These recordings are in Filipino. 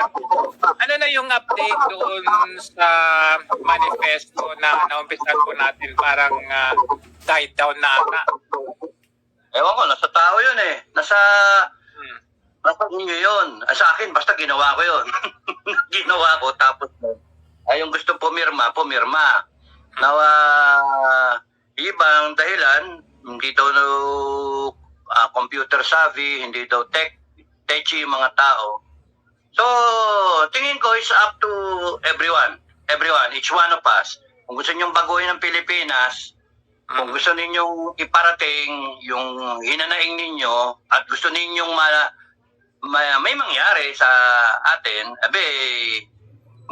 Ano na yung update doon sa manifesto na naumpisan po natin parang died down na ata? Ewan ko, nasa tao yun eh. Nasa inyo yun. Sa akin, basta ginawa ko yun. Ginawa ko, tapos yung gusto pumirma. Nawa, ibang dahilan, hindi daw computer savvy, hindi daw techy yung mga tao. So, tingin ko is up to everyone, each one of us. Kung gusto ninyong baguhin ang Pilipinas, kung gusto ninyong iparating yung hinanaing ninyo at gusto ninyong may mangyari sa atin,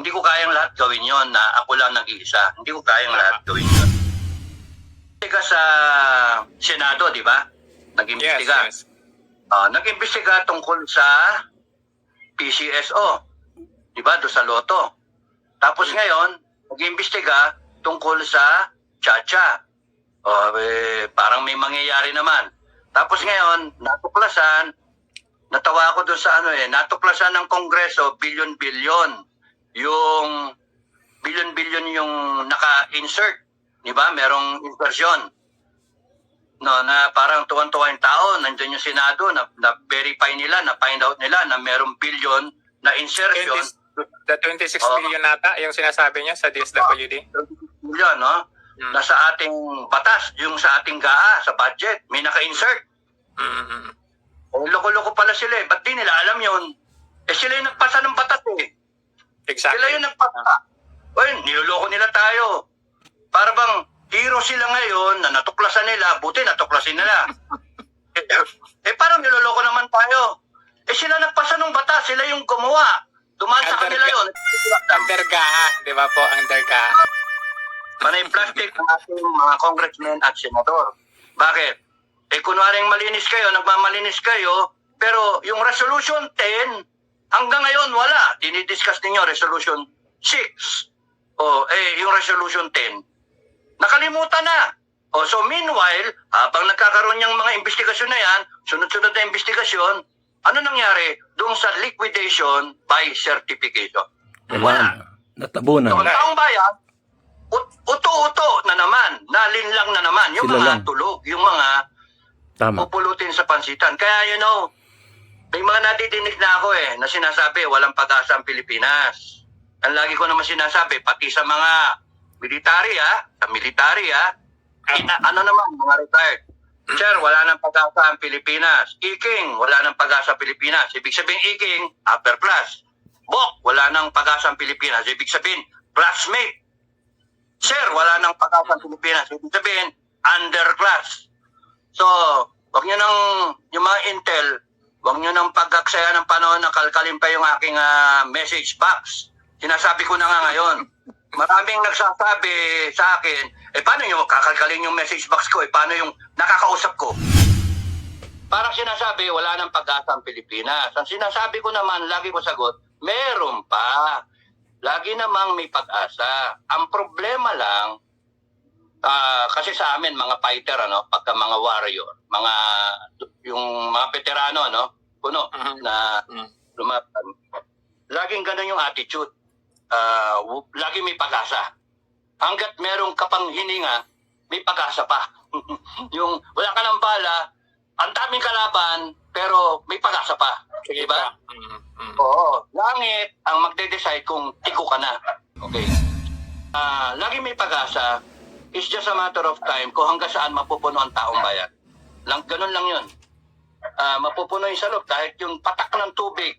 hindi ko kayang lahat gawin yon na ako lang nag-iisa. Hindi ko kayang lahat gawin yon. Sa Senado, di ba? Nag-imbestiga. Yes. Nag-imbestiga tungkol sa PCSO, di ba, doon sa Lotto. Tapos ngayon, nag-iimbestiga tungkol sa Chacha. Parang may mangyayari naman. Tapos ngayon, natawa ako doon sa natuklasan ng Kongreso, bilyon-bilyon. Yung bilyon-bilyon yung naka-insert, di ba, merong insertion. No, na parang tuwan-tuwa yung tao, nandiyan yung Senado, na-verify nila, na-find out nila na merong billion na insertion. The 26 billion nata, yung sinasabi niya sa DSWD? Billion, no? Nasa ating batas, yung sa ating GAA, sa budget, may naka-insert. Loko-loko pala sila eh. Ba't di nila alam yun? Sila yung nagpasa ng batas eh. Exactly. Sila yung nagpasa. Niloloko nila tayo. Para bang hero sila ngayon na natuklasan nila, buti natuklasin nila. Parang niloloko naman tayo. Sila nagpasa ng batas, sila yung gumawa. Dumaan sa kanila yun. Under GAA, di ba po? Under GAA. Panay plastic ng ating mga congressmen at senador. Bakit? Kunwaring malinis kayo, nagmamalinis kayo, pero yung resolution 10, hanggang ngayon wala. Dinidiscuss ninyo resolution 6. Yung resolution 10, nakalimutan na. So meanwhile, habang nagkakaroon yung mga investigasyon na yan, sunod-sunod na investigasyon, ano nangyari doon sa liquidation by certification? Wala. Natabo na. So, ang taong bayan, uto-uto na naman, nalinlang na naman, yung Sila mga lang. tulog, yung mga Tama. pupulutin sa pansitan. Kaya may mga nadidinig na ako na sinasabi, walang pag-asa ang Pilipinas. Ang lagi ko naman sinasabi, pati sa mga military mga retired. Sir, wala nang pag-asa ang Pilipinas. Iking, wala nang pag-asa ang Pilipinas. Ibig sabihin, Iking, upper class. Bok, wala nang pag-asa ang Pilipinas. Ibig sabihin, classmate. Sir, wala nang pag-asa ang Pilipinas. Ibig sabihin, underclass. So, wag nyo nang, yung mga intel, wag nyo nang pag-aksaya ng panahon na kalkalin pa yung aking message box. Sinasabi ko na nga ngayon. Maraming nagsasabi sa akin, paano nyo kakalkalin yung message box ko? Paano yung nakakausap ko? Parang sinasabi, wala nang pag-asa ang Pilipinas. Ang sinasabi ko naman, lagi ko sagot, meron pa. Lagi namang may pag-asa. Ang problema lang, kasi sa amin, mga fighter, pagka mga warrior, yung mga veterano, puno, na lumaban, laging ganun yung attitude. Lagi may pag-asa. Hanggat merong kapang hininga, may pag-asa pa. Yung wala ka ng bala, ang daming kalaban, pero may pag-asa pa. Diba? Oo. Langit ang magde-decide kung tiko ka na. Okay. Lagi may pag-asa. It's just a matter of time kung hanggang saan mapupuno ang taong bayan. Ganun lang yun. Mapupuno yung salot kahit yung patak ng tubig,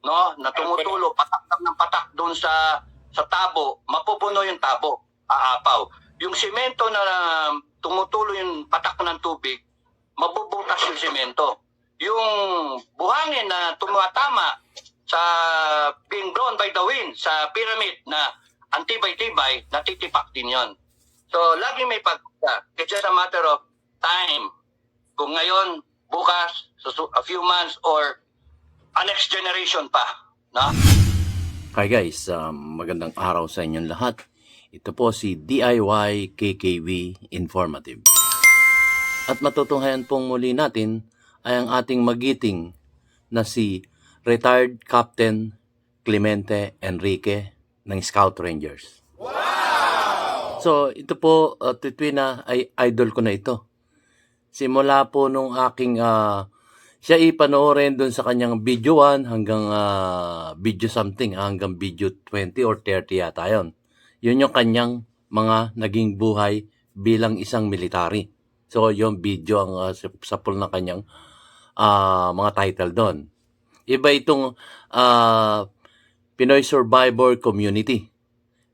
na tumutulo, patak ng patak doon sa tabo, mapupuno yung tabo, aapaw. Yung simento na tumutulo yung patak ng tubig, mabubutas yung simento. Yung buhangin na tumatama sa being blown by the wind, sa pyramid na antibay-tibay, natitipak din yon. So, lagi may pagkakita. It's just a matter of time. Kung ngayon, bukas, a few months, or a next generation pa. No? Hi guys, magandang araw sa inyong lahat. Ito po si DIY KKV Informative. At matutunghayan pong muli natin ay ang ating magiting na si Retired Captain Clemente Enrique ng Scout Rangers. So, ito po, Titwina, ay idol ko na ito. Simula po nung aking siya ipanoorin dun sa kanyang video 1 hanggang video something, hanggang video 20 or 30 yata yun. Yun yung kanyang mga naging buhay bilang isang military. So, yung video ang sa pool ng kanyang mga title doon. Iba itong Pinoy Survivor Community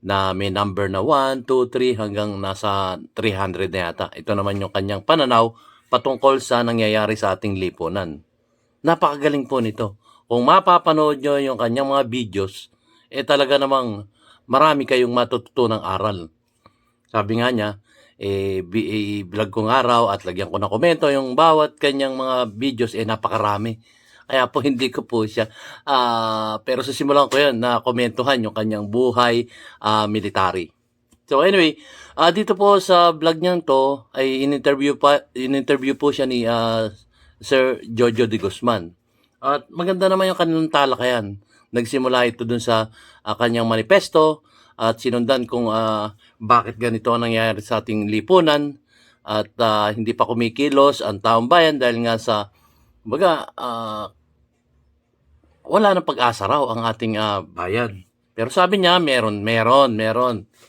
na may number na 1, 2, 3 hanggang nasa 300 na yata. Ito naman yung kanyang pananaw patungkol sa nangyayari sa ating lipunan. Napakagaling po nito. Kung mapapanood nyo yung kanyang mga videos, talaga namang marami kayong matututunang aral. Sabi nga niya, vlog kong araw at lagyan ko ng komento yung bawat kanyang mga videos, napakarami. Kaya po hindi ko po siya, pero susimulan ko yun na komentuhan yung kanyang buhay military. So anyway, dito po sa vlog niyan to ay in-interview po siya ni Sir Jojo de Guzman. At maganda naman yung kanilang talakayan. Nagsimula ito dun sa kanyang manifesto at sinundan kung bakit ganito ang nangyayari sa ating lipunan at hindi pa kumikilos ang taong bayan dahil nga sa wala nang pag-asa raw ang ating bayan. Pero sabi niya, meron.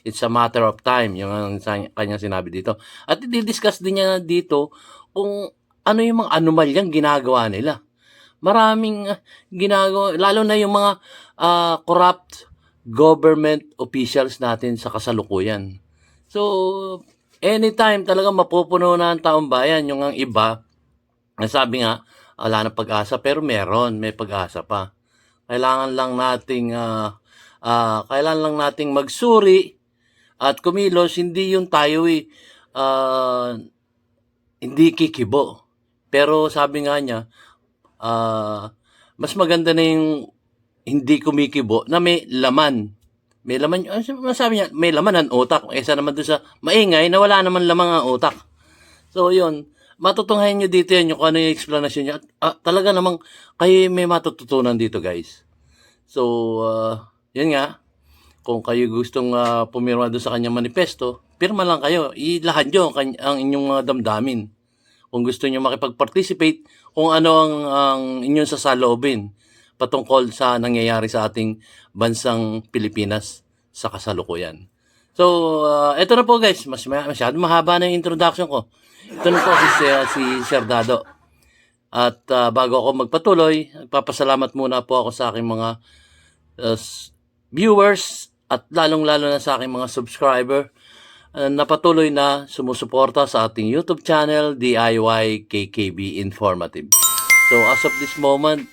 It's a matter of time, yung kanyang sinabi dito. At i-discuss din niya dito kung ano yung mga anomalyang ginagawa nila. Maraming ginagawa, lalo na yung mga corrupt government officials natin sa kasalukuyan. So, anytime talaga mapupuno na ang taong bayan, yung ang iba, sabi nga, wala na pag-asa, pero may pag-asa pa. Kailangan lang nating magsuri at kumilos, hindi yung tayo hindi kikibo. Pero sabi nga niya, mas maganda na yung hindi kumikibo na may laman. May laman, sabi niya, may laman ang utak. Kaysa naman doon sa maingay na wala naman lamang ang utak. So yun, matutunghayan nyo dito yan, yung kung ano yung explanation niya. Talaga namang kayo may matututunan dito, guys. So, yun nga, kung kayo gustong pumirma doon sa kanyang manifesto, pirma lang kayo. Ilahad nyo ang inyong mga damdamin. Kung gusto nyo makipag-participate, kung ano ang inyong sasaloobin patungkol sa nangyayari sa ating bansang Pilipinas sa kasalukuyan. So, ito na po guys, masyado mahaba na yung introduction ko. Ito na po si Sir Dado. At bago ako magpatuloy, nagpapasalamat muna po ako sa aking mga viewers at lalong-lalo na sa aking mga subscriber na patuloy na sumusuporta sa ating YouTube channel, DIY KKB Informative. So, as of this moment,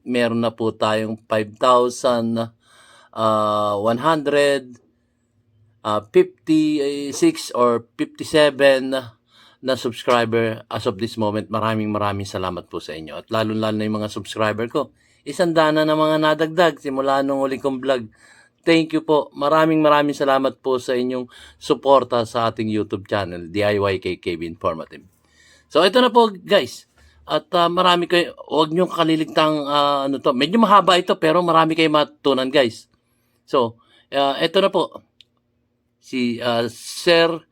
meron na po tayong 5,156 or 57 na subscriber as of this moment. Maraming salamat po sa inyo. At lalo-lalo na yung mga subscriber ko. 100 na mga nadagdag simula nung uli kong vlog. Thank you po. Maraming salamat po sa inyong suporta sa ating YouTube channel, DIY KKB Informative. So, ito na po guys. At marami kayo, huwag nyo kaliligtang medyo mahaba ito pero marami kayo matutunan guys. So, ito na po si Sir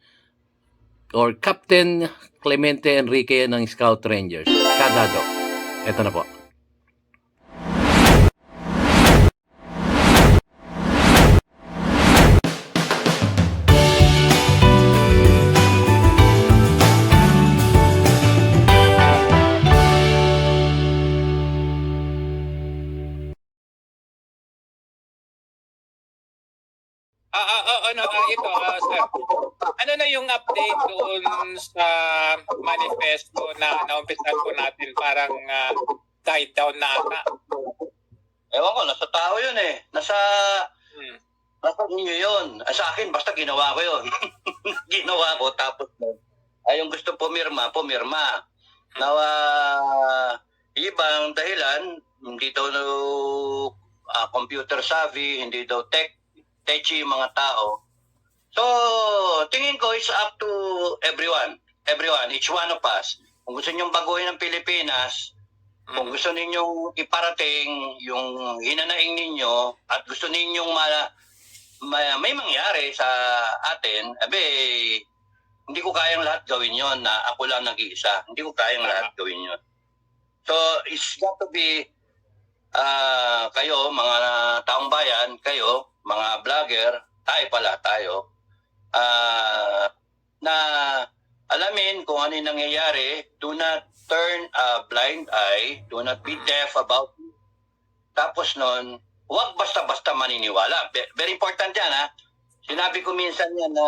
or Captain Clemente Enrique ng Scout Rangers, Kadado. Ito na po. Ito, sir. Ano na yung update doon sa manifesto na naumpisan po natin parang died down na ata? Ewan ko, nasa tao yun eh. Nasa inyo yun. Sa akin, basta ginawa ko yun. Ginawa ko, tapos yung gusto pumirma. Now, ibang dahilan, hindi daw computer savvy, hindi daw techy yung mga tao. So, tingin ko it's up to everyone, each one of us. Kung gusto nyong baguhin ng Pilipinas, Kung gusto ninyong iparating yung hinanaing ninyo at gusto ninyong may mangyari sa atin, hindi ko kayang lahat gawin yon na ako lang nag-iisa. Hindi ko kayang lahat gawin yon. So, it's got to be kayo, mga taong bayan, kayo, mga vlogger, tayo, na alamin kung ano yung nangyayari. Do not turn a blind eye. Do not be deaf about it. Tapos nun, huwag basta-basta maniniwala. Very important yan, ha? Sinabi ko minsan yan na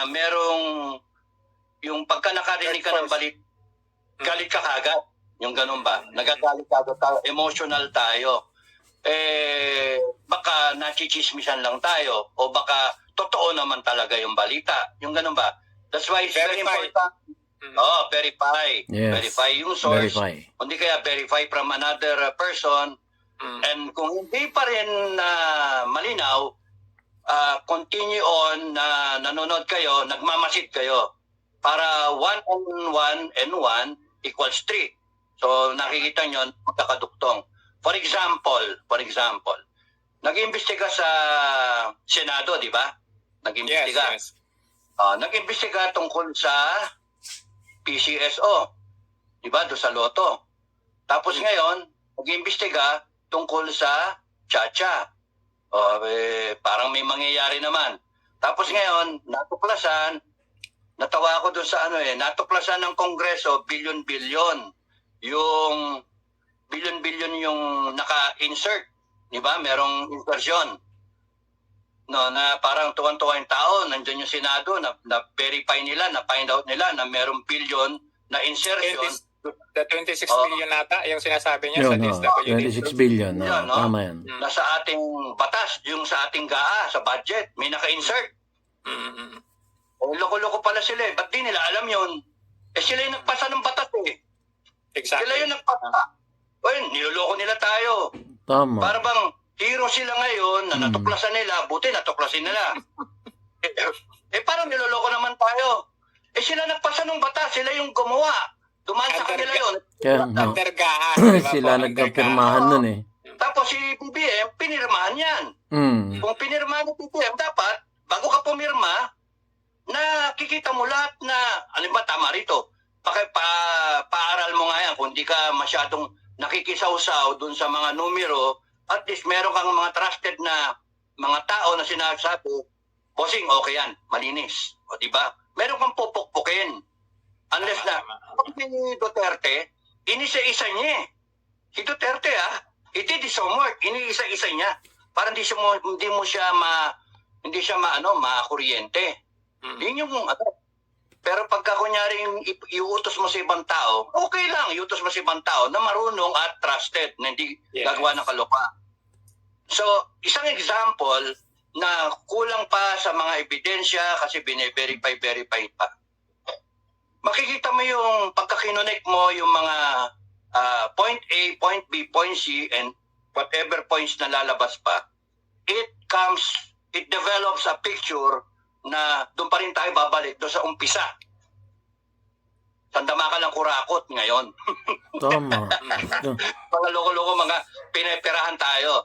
merong yung pagka nakarinig ka ng balit, galit ka kagad. Yung ganun ba? Nagagalit kagad tayo. Emotional tayo. Baka nachichismisan lang tayo o baka totoo naman talaga yung balita. Yung ganun ba? That's why it's very important. Verify. Yes. Verify yung source. Verify. Hindi kaya verify from another person. And kung hindi pa rin malinaw, continue on na nanonood kayo, nagmamasid kayo. Para 1 on 1 and 1 equals 3. So nakikita nyo, magkakaduktong. For example, nag-imbestiga sa Senado, di ba? Nag-imbestiga. Yes. Nag-imbestiga tungkol sa PCSO, di ba? Doon sa Lotto. Tapos ngayon, nag-imbestiga tungkol sa Chacha. Parang may mangyayari naman. Tapos ngayon, natawa ako doon sa natuklasan ng Kongreso, bilyon-bilyon. Yung bilyon-bilyon yung naka-insert, di ba? Merong insertion. No, na parang tuwan-tuwa yung tao, nandiyan yung Senado, na-verify nila, na-find out nila na merong billion na insertion. The 26 billion nata, yung sinasabi niya sa DSWD. 26 billion. Tama yan. Nasa ating batas, yung sa ating GAA, sa budget, may naka-insert. Loko-loko pala sila eh. Ba't di nila alam yun? Sila yung nagpasa ng batas eh. Exactly. Sila yung nagpasa. Niloloko nila tayo. Tama. Para bang hero sila ngayon na natuklasan nila, buti natuklasin nila. Parang niloloko naman tayo. Sila nagpasa ng batas, sila yung gumawa. Dumaan sa kanila yun. Kaya Undergahan. Diba sila nagkapirmahan nun eh. Tapos si BBM, pinirmahan yan. Kung pinirmahan ng BBM, dapat, bago ka pumirma, nakikita mo lahat na, tama rito, paaral mo nga yan, kung di ka masyadong nakikisaw-saw dun sa mga numero, at least meron kang mga trusted na mga tao na sinasabi, bossing, okay yan, malinis. O diba? Meron kang pupukpukin. Unless na, pag si Duterte, inisa-isa niya eh. Si Duterte he did his homework, iniisa-isa niya. Para hindi mo siya makuryente. Yun yung Pero pagka kunyari iuutos mo sa ibang tao, okay lang, iutos mo sa ibang tao na marunong at trusted, na hindi gagawa ng kaloka. So, isang example na kulang pa sa mga ebidensya kasi bine-verify pa. Makikita mo yung pagka-connect mo yung mga point A, point B, point C, and whatever points na lalabas pa, it develops a picture na doon pa rin tayo babalik doon sa umpisa. Tandama ka lang kurakot ngayon. Tama. Mga loko-loko, mga pinapirahan tayo.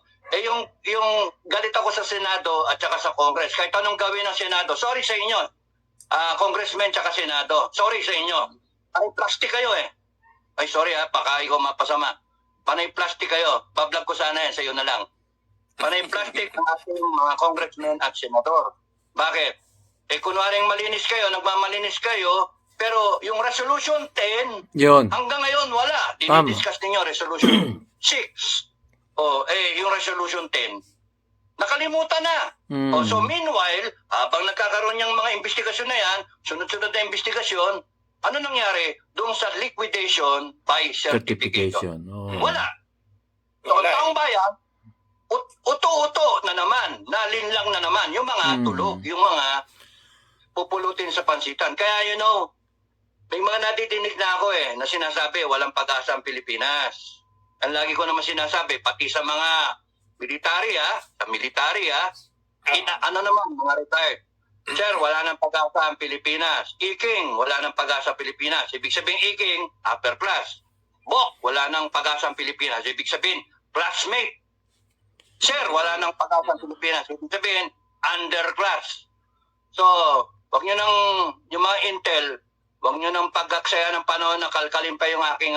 Yung galit ako sa Senado at saka sa Congress, kahit anong gawin ng Senado, sorry sa inyo, Congressman tsaka Senado, sorry sa inyo. Panay plastic kayo eh. Ay sorry baka ikaw mapasama. Panay plastic kayo. Bablog ko sana yan, sa iyo na lang. Panay plastic ang ating mga congressmen at senador. Bakit? Kunwaring malinis kayo, nagmamalinis kayo, pero yung resolution 10, yun. hanggang ngayon wala. Dinidiscuss ninyo resolution 6. Yung resolution 10, nakalimutan na. So meanwhile, habang nagkakaroon yung mga investigasyon na yan, sunod-sunod na investigasyon, ano nangyari doon sa liquidation by certification? Wala. So ang taong bayan, uto-uto na naman, nalinlang na naman yung mga tulog, yung mga pupulutin sa pansitan. Kaya may mga nadidinig na ako na sinasabi walang pag-asa ang Pilipinas. Ang lagi ko naman sinasabi, pati sa mga military mga retired. Sir, wala nang pag-asa ang Pilipinas. Iking, wala nang pag-asa ang Pilipinas. Ibig sabihin, Iking, upper class. Bok, wala nang pag-asang Pilipinas. Ibig sabihin, classmate. Sir, wala nang pag-asang Pilipinas. Ibig sabihin, underclass. So, wag nyo nang, yung mga intel, wag nyo nang pag-aksaya ng panahon na kalkalin pa yung aking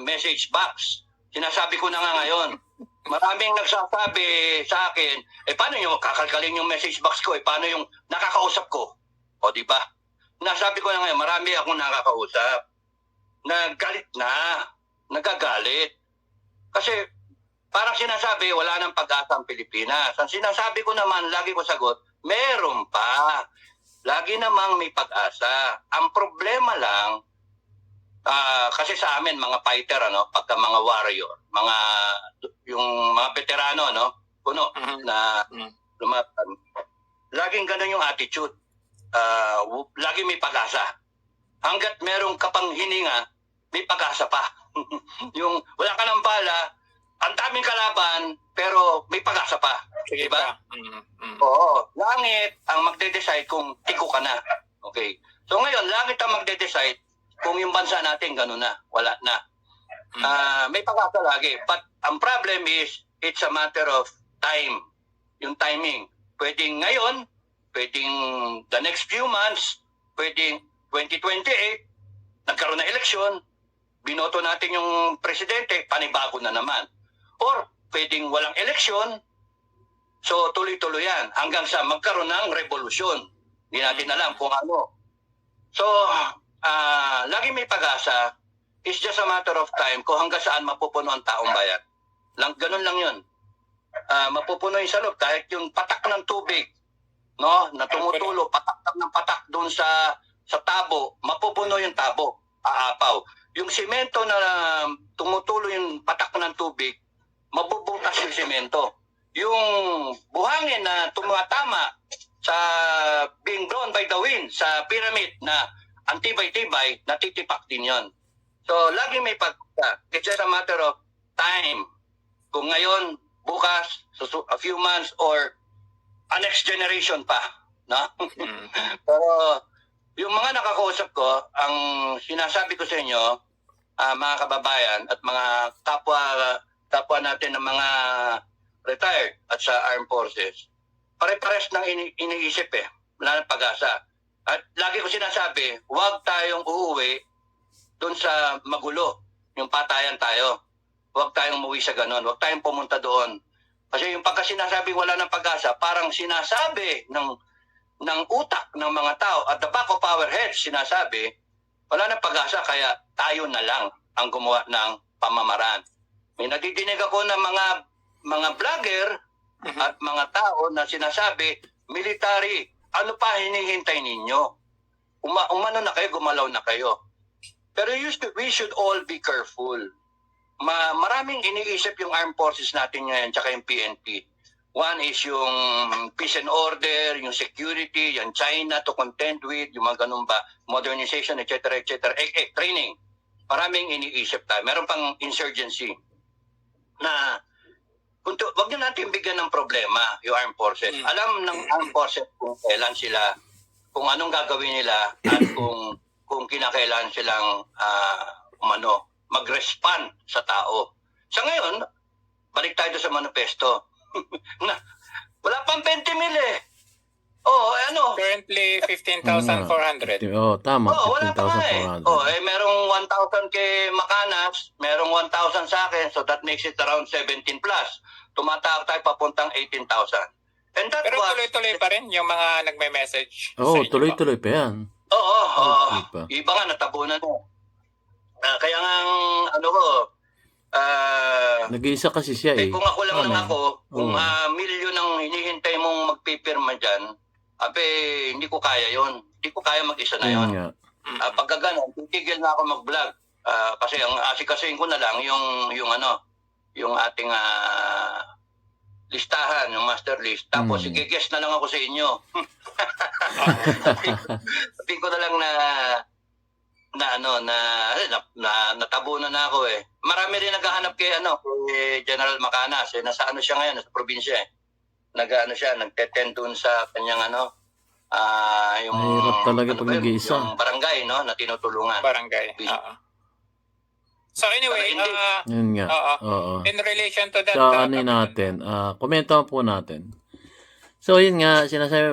message box. Sinasabi ko na nga ngayon. Maraming nagsasabi sa akin, paano nyo kakalkalin yung message box ko? Paano yung nakakausap ko? O, di ba? Nasabi ko na ngayon, marami akong nakakausap. Nagalit na. Nagagalit. Kasi, parang sinasabi, wala nang pag-asa ang Pilipinas. Ang sinasabi ko naman, lagi ko sagot, meron pa. Lagi namang may pag-asa. Ang problema lang, kasi sa amin, mga fighter, pagka mga warrior, yung mga veterano, puno, na lumatan, laging ganun yung attitude. Lagi may pag-asa. Hanggat merong kapang hininga, may pag-asa pa. Yung wala ka ng bala, ang daming kalaban, pero may pag-asa pa. Sige Diba? pa. Oo. Langit ang magde-decide kung tiko ka na. Okay. So ngayon, langit ang magde-decide kung yung bansa natin gano'n na. Wala na. May pag-asa lagi. But ang problem is, it's a matter of time. Yung timing. Pwedeng ngayon, pwedeng the next few months, pwedeng 2028, nagkaroon na eleksyon, binoto natin yung presidente, panibago na naman. Or pwedeng walang eleksyon, so tuloy-tuloy yan hanggang sa magkaroon ng revolusyon. Hindi natin alam kung ano. So, lagi may pag-asa. It's just a matter of time kung hanggang saan mapupuno ang taong bayan. Ganun lang yun. Mapupuno yung sa loob kahit yung patak ng tubig, na tumutulo, patak ng patak doon sa tabo, mapupuno yung tabo, aapaw. Yung simento na tumutulo yung patak ng tubig, mabubutas yung simento. Yung buhangin na tumatama sa being blown by the wind sa pyramid na antibay-tibay, natitipak din yon. So, lagi may pagkaka. It's just a matter of time. Kung ngayon, bukas, a few months, or a next generation pa. No? Pero, yung mga nakakausap ko, ang sinasabi ko sa inyo, mga kababayan at mga kapwa natin ng mga retired at sa armed forces, pare-pares ng iniisip wala ng pag-asa. At lagi ko sinasabi, huwag tayong uuwi doon sa magulo, yung patayan tayo. Huwag tayong umuwi sa ganon, huwag tayong pumunta doon. Kasi yung pagka sinasabi wala ng pag-asa, parang sinasabi ng utak ng mga tao at the back of our heads sinasabi, wala ng pag-asa kaya tayo na lang ang gumawa ng pamamaraan. May nadidinig ako ng mga vlogger at mga tao na sinasabi, military, ano pa hinihintay ninyo? Umano na kayo, gumalaw na kayo. Pero we should all be careful. Maraming iniisip yung armed forces natin ngayon, tsaka yung PNP. One is yung peace and order, yung security, yung China to contend with, yung mga ganun ba, modernization, etc., etc., training. Maraming iniisip tayo. Meron pang insurgency na wag nyo natin bigyan ng problema yung armed forces. Alam ng armed forces kung kailan sila, kung anong gagawin nila, at kung kinakailan silang mag-respond sa tao. Sa ngayon, balik tayo sa manifesto. Wala pang 20 mil Currently, 15,400. Tama, wala pa nga 15,400. Merong 1,000 kay Makanas, merong 1,000 sa akin, so that makes it around 17 plus. Tumatawag tayo papuntang 18,000. And that Pero was... tuloy-tuloy pa rin yung mga nagme-message. Oo, sa inyo tuloy-tuloy pa yan. Oo. Pa. Iba nga, natabunan mo. Kaya nga, Nag-iisa kasi siya kung ako lang kung milyon ang hinihintay mong magpipirma dyan, hindi ko kaya yon. Hindi ko kaya mag-isa na yon. Pagka gano'n, titigil na ako mag-vlog. Kasi ang asikasuhin ko na lang yung ating listahan, yung master list. Tapos i-guess na lang ako sa inyo. Sabihin ko na lang natabunan na ako Marami rin naghahanap kay General Macanas nasa siya ngayon, nasa probinsya nagte-tend doon sa kanyang yung mahirap talaga pag nag-iisa. Yung barangay na tinutulungan. Barangay. So anyway, Yun nga. oo. Oo. In relation to that, So, ano natin, komento po natin. So, yun nga, sinasabi,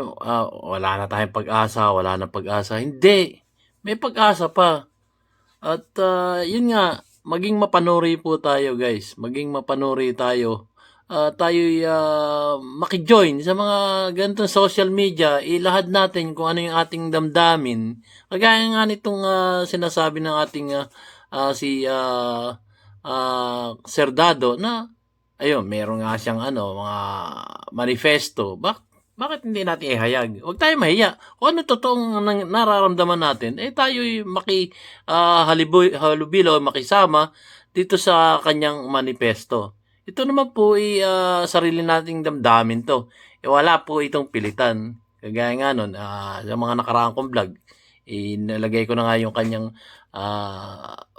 wala na tayong pag-asa, wala na pag-asa. Hindi. May pag-asa pa. At, yun nga, maging mapanuri po tayo, guys. Maging mapanuri tayo. Tayo'y makijoin sa mga ganitong social media. Ilahad natin kung ano yung ating damdamin. Kagaya nga nitong sinasabi ng ating si Sir Dado na ayun, meron nga siyang mga manifesto. Bakit hindi natin ihayag? Huwag tayo mahiya. Kung ano totoong nararamdaman natin, tayo'y halubilo, makisama dito sa kanyang manifesto. Ito naman po sarili nating damdamin to. Wala po itong pilitan. Kagaya nga nun, sa mga nakaraang kong vlog, inalagay ko na nga yung kanyang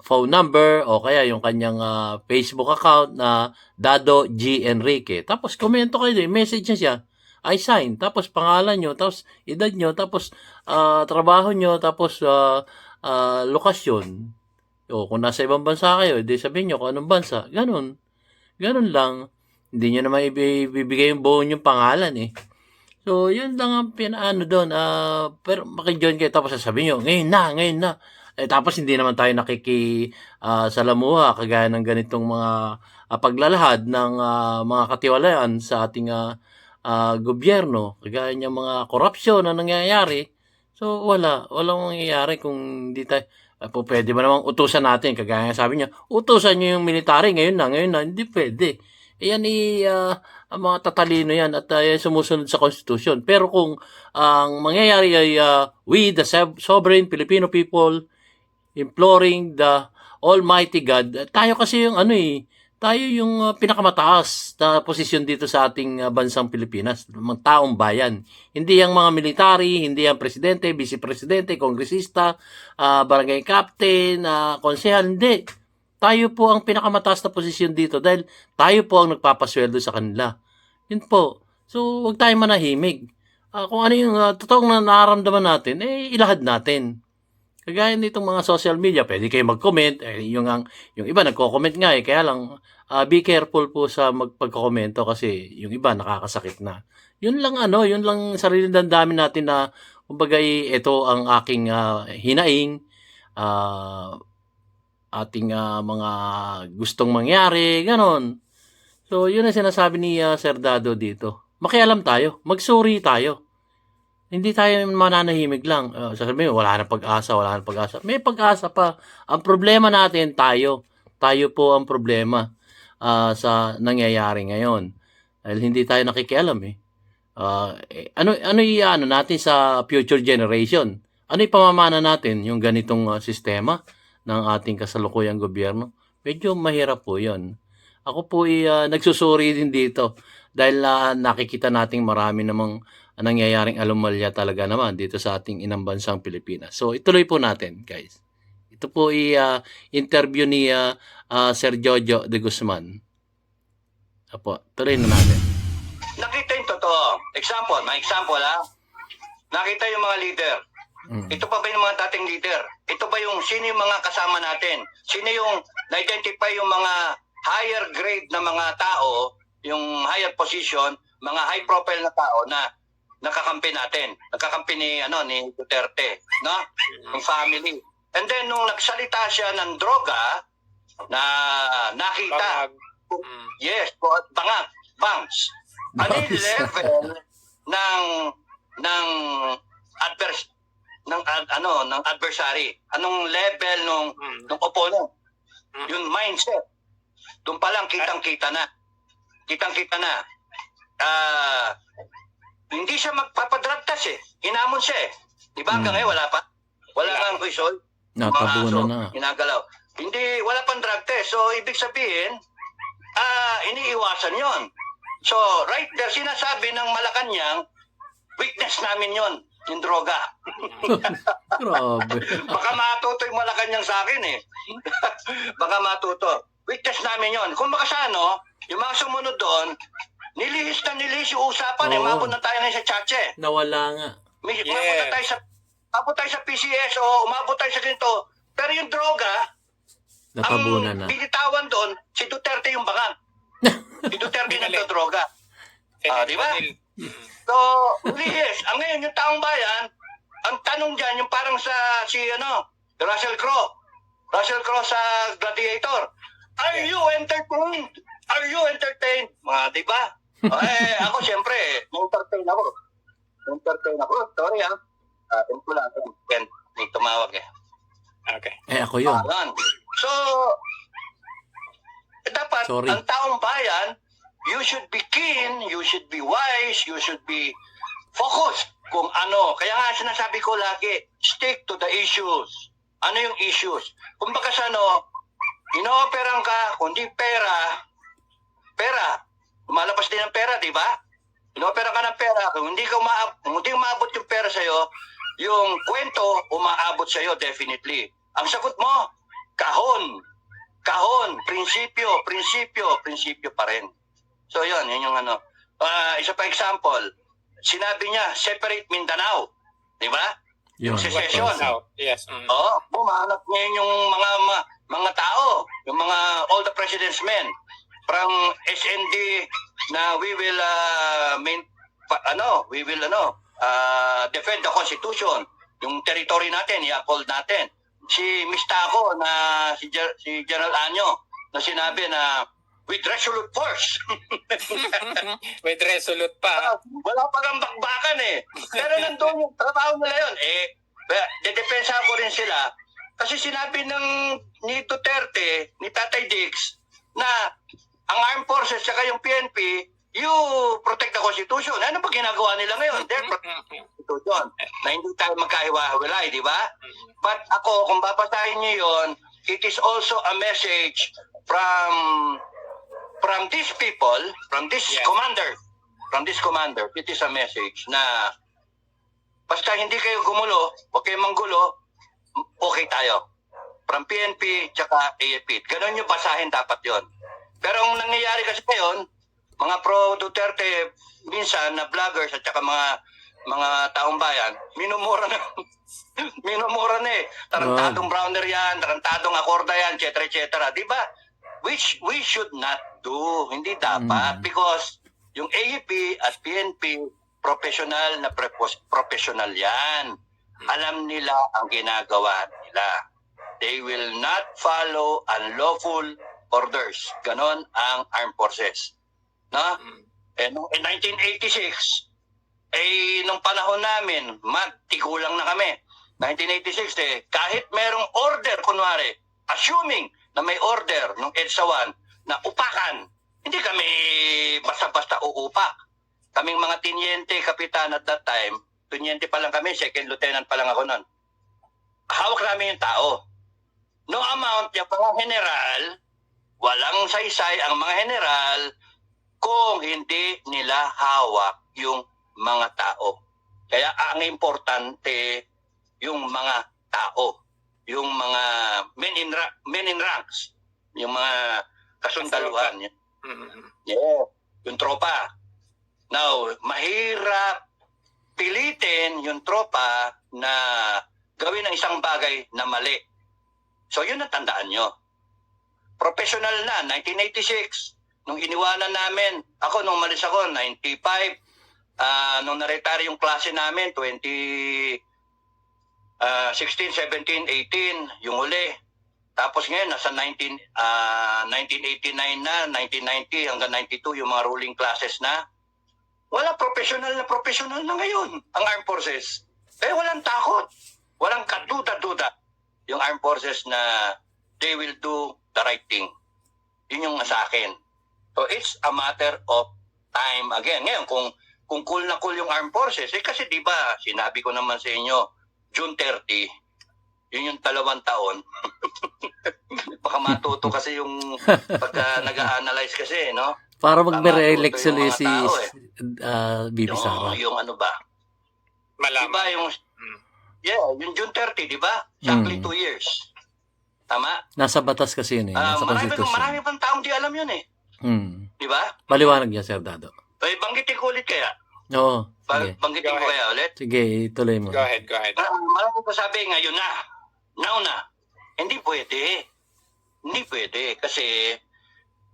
phone number o kaya yung kanyang Facebook account na Dado G. Enrique. Tapos komento kayo doon, message niya siya. I sign. Tapos pangalan nyo, tapos edad nyo, tapos trabaho nyo, tapos lokasyon. O kung nasa ibang bansa kayo, edi sabihin nyo kung anong bansa. Ganun. Ganun lang. Hindi nyo naman ibibigay yung buo yung pangalan eh. So, yun lang ang pinaano doon. Pero makijoin kayo tapos sasabihin nyo, ngayon na. Tapos hindi naman tayo salamuha kagaya ng ganitong mga paglalahad ng mga katiwalaan sa ating gobyerno. Kagaya ng mga korupsyon na nangyayari. So, walang mangyayari kung hindi tayo. Po, pwede ba namang utusan natin? Kagaya nga sabi niya, utusan niyo yung military ngayon na. Hindi pwede. Yan ang mga tatalino yan at sumusunod sa Constitution. Pero kung ang mangyayari ay we, the sovereign Filipino people, imploring the Almighty God, tayo kasi yung tayo yung pinakamataas na posisyon dito sa ating bansang Pilipinas, mga taong bayan. Hindi yung mga military, hindi yung presidente, vice-presidente, kongresista, barangay captain, konsehal, hindi. Tayo po ang pinakamataas na posisyon dito dahil tayo po ang nagpapasweldo sa kanila. Yun po. So, huwag tayong manahimig. Kung ano yung totoong nararamdaman natin, ilahad natin. Kagaya nitong mga social media, pwede kayo mag-comment. Yung iba nagko-comment nga kaya lang be careful po sa magpagko-komento kasi yung iba nakakasakit na. Yun lang sarili damdamin natin na kumbaga ito ang aking hinaing, ating mga gustong mangyari, ganon. So, yun ang sinasabi ni Sir Dado dito. Makialam tayo, magsuri tayo. Hindi tayo mananahimik lang. Sasabihin, wala na pag-asa. May pag-asa pa. Ang problema natin, tayo. Tayo po ang problema sa nangyayari ngayon. Dahil hindi tayo nakikialam ano natin sa future generation? Ano ipamamana natin yung ganitong sistema ng ating kasalukuyang gobyerno? Medyo mahirap po yun. Ako po nagsusuri din dito dahil nakikita nating marami namang nangyayaring anomalya talaga naman dito sa ating inang bansang Pilipinas. So, ituloy po natin, guys. Ito po interview ni Sir Jojo de Guzman. Apo, tuloy na natin. Nakita yung totoo. May example Nakita yung mga leader. Ito pa ba yung mga dating leader? Ito ba sino yung mga kasama natin? Sino yung na-identify yung mga higher grade na mga tao, yung higher position, mga high profile na tao na nakakampi natin. Nakakampi ni Duterte, no? Yung family. And then nung nagsalita siya ng droga na nakita, yes, bangag, bangs. Ano yung level ng adversary? Anong level ng opponent? Yung mindset. Doon pa lang kitang-kita na. Hindi siya magpapadrag test Hinamon siya Di ba hanggang ngayon wala pa? Wala kang whistle. Natabunan na. Hinagalaw. Hindi, wala pang drug test. So, ibig sabihin, iniiwasan yon. So, right there, sinasabi ng Malacanang, weakness namin yon yung droga. Grabe. Baka matuto yung Malacanang sa akin Baka matuto. Weakness namin yon. Kung baka yung mga sumunod doon, nilihis yung usapan Mabot na tayo ngayon sa Chache. Nawala nga. Umabot tayo sa PCS o umabot tayo sa ganito. Pero yung droga, Natabunan na. Ang binitawan doon, si Duterte yung bangag. Si Duterte nagdodroga. Di ba? So, yes. Ang ngayon, yung taong bayan, ang tanong dyan, yung parang Russell Crowe. Russell Crowe sa Gladiator. Are you entertained? Are you entertained? Di ba? Ako, siyempre, na-entertain ako. Sorry, ko lang. Yan, may tumawag eh. Okay. Ako yun. So, dapat, Sorry. ang taong bayan, you should be keen, you should be wise, you should be focused kung ano. Kaya nga sinasabi ko lagi, stick to the issues. Ano yung issues? Kung baka inooperan ka, kundi pera, lumalabas din ang pera, di ba? Inooperan ka ng pera, kung hindi umaabot yung pera sa'yo, yung kwento, umaabot sa'yo, definitely. Ang sagot mo, kahon, prinsipyo pa rin. So yun yung isa pa example, sinabi niya, separate Mindanao, di ba? Yung secession. Yes. Bumanap ngayon yung mga tao, yung all the president's men from SND na we will defend the Constitution, yung territory natin, i-uphold natin. Si Mistako na si General Anyo na sinabi na with resolute force. With resolute pa. Wala pa kang bakbakan eh. Pero nandun yung trabaho nila yun. Dedepensa ko rin sila. Kasi sinabi ni Duterte, ni Tatay Diggs, na ang armed forces saka yung PNP, you protect the Constitution. Ano ba ginagawa nila ngayon? They're protecting the Constitution. Na hindi tayo magkahiwa-hiwalay, di ba? But ako, kung babasahin niyo yun, it is also a message from these people, from this commander, it is a message na basta hindi kayo gumulo, huwag kayong manggulo, okay tayo. From PNP tsaka AFP. Ganon yung basahin dapat yon. Pero ang nangyayari kasi ngayon, mga pro-Duterte, minsan na vloggers at tsaka mga taong bayan, minumura na eh. Tarantadong Browner yan, tarantadong Acorda yan, etc. Di ba? Which we should not do. Hindi dapat. Because yung AEP at PNP, professional professional yan. Alam nila ang ginagawa nila. They will not follow unlawful orders. Ganon ang armed forces. No? Noong 1986, nung panahon namin, tigulang na kami. 1986, kahit merong order, kunwari, assuming na may order ng EDSA 1 na upakan, hindi kami basta-basta uupak. Kaming mga tinyente, kapitan at that time, tinyente pa lang kami, second lieutenant pa lang ako nun. Hawak namin yung tao. No amount, yung mga general, walang saysay ang mga general kung hindi nila hawak yung mga tao. Kaya ang importante yung mga tao, yung mga men in ranks, yung mga kasundaluhan. Yeah, yung tropa. Now, mahirap pilitin yung tropa na gawin ang isang bagay na mali. So yun ang tandaan nyo. Professional na, 1986. Nung iniwanan namin, nung umalis ako, 95. Nung na-retire yung klase namin, 16, 17, 18, yung uli. Tapos ngayon, nasa 1989 na, 1990 hanggang 92, yung mga ruling classes na. Wala, professional na ngayon ang armed forces. Walang takot. Walang kaduda-duda yung armed forces na they will do the right thing. Yun yung sa akin. So it's a matter of time. Again, ngayon, kung cool na cool yung armed forces, kasi di ba, sinabi ko naman sa inyo, June 30, yun yung 2 taon. Baka matuto kasi yung pagka nag-a-analyze kasi, no? Para magme-re-election si BP yung, Sara. yung ano ba? Malaman. Diba yung yung June 30, di ba? Exactly 2 years. Tama? Nasa batas kasi yun eh. Nasa Constitution. Marami pang taong di alam yun eh. Di ba? Paliwanag niya, Sir Dado. Banggitin ko ulit kaya. Oo. Sige. Banggitin ko kaya ulit. Sige, ituloy mo. Go ahead. Marami pa sabi ngayon na. Now na. Hindi pwede. Hindi pwede kasi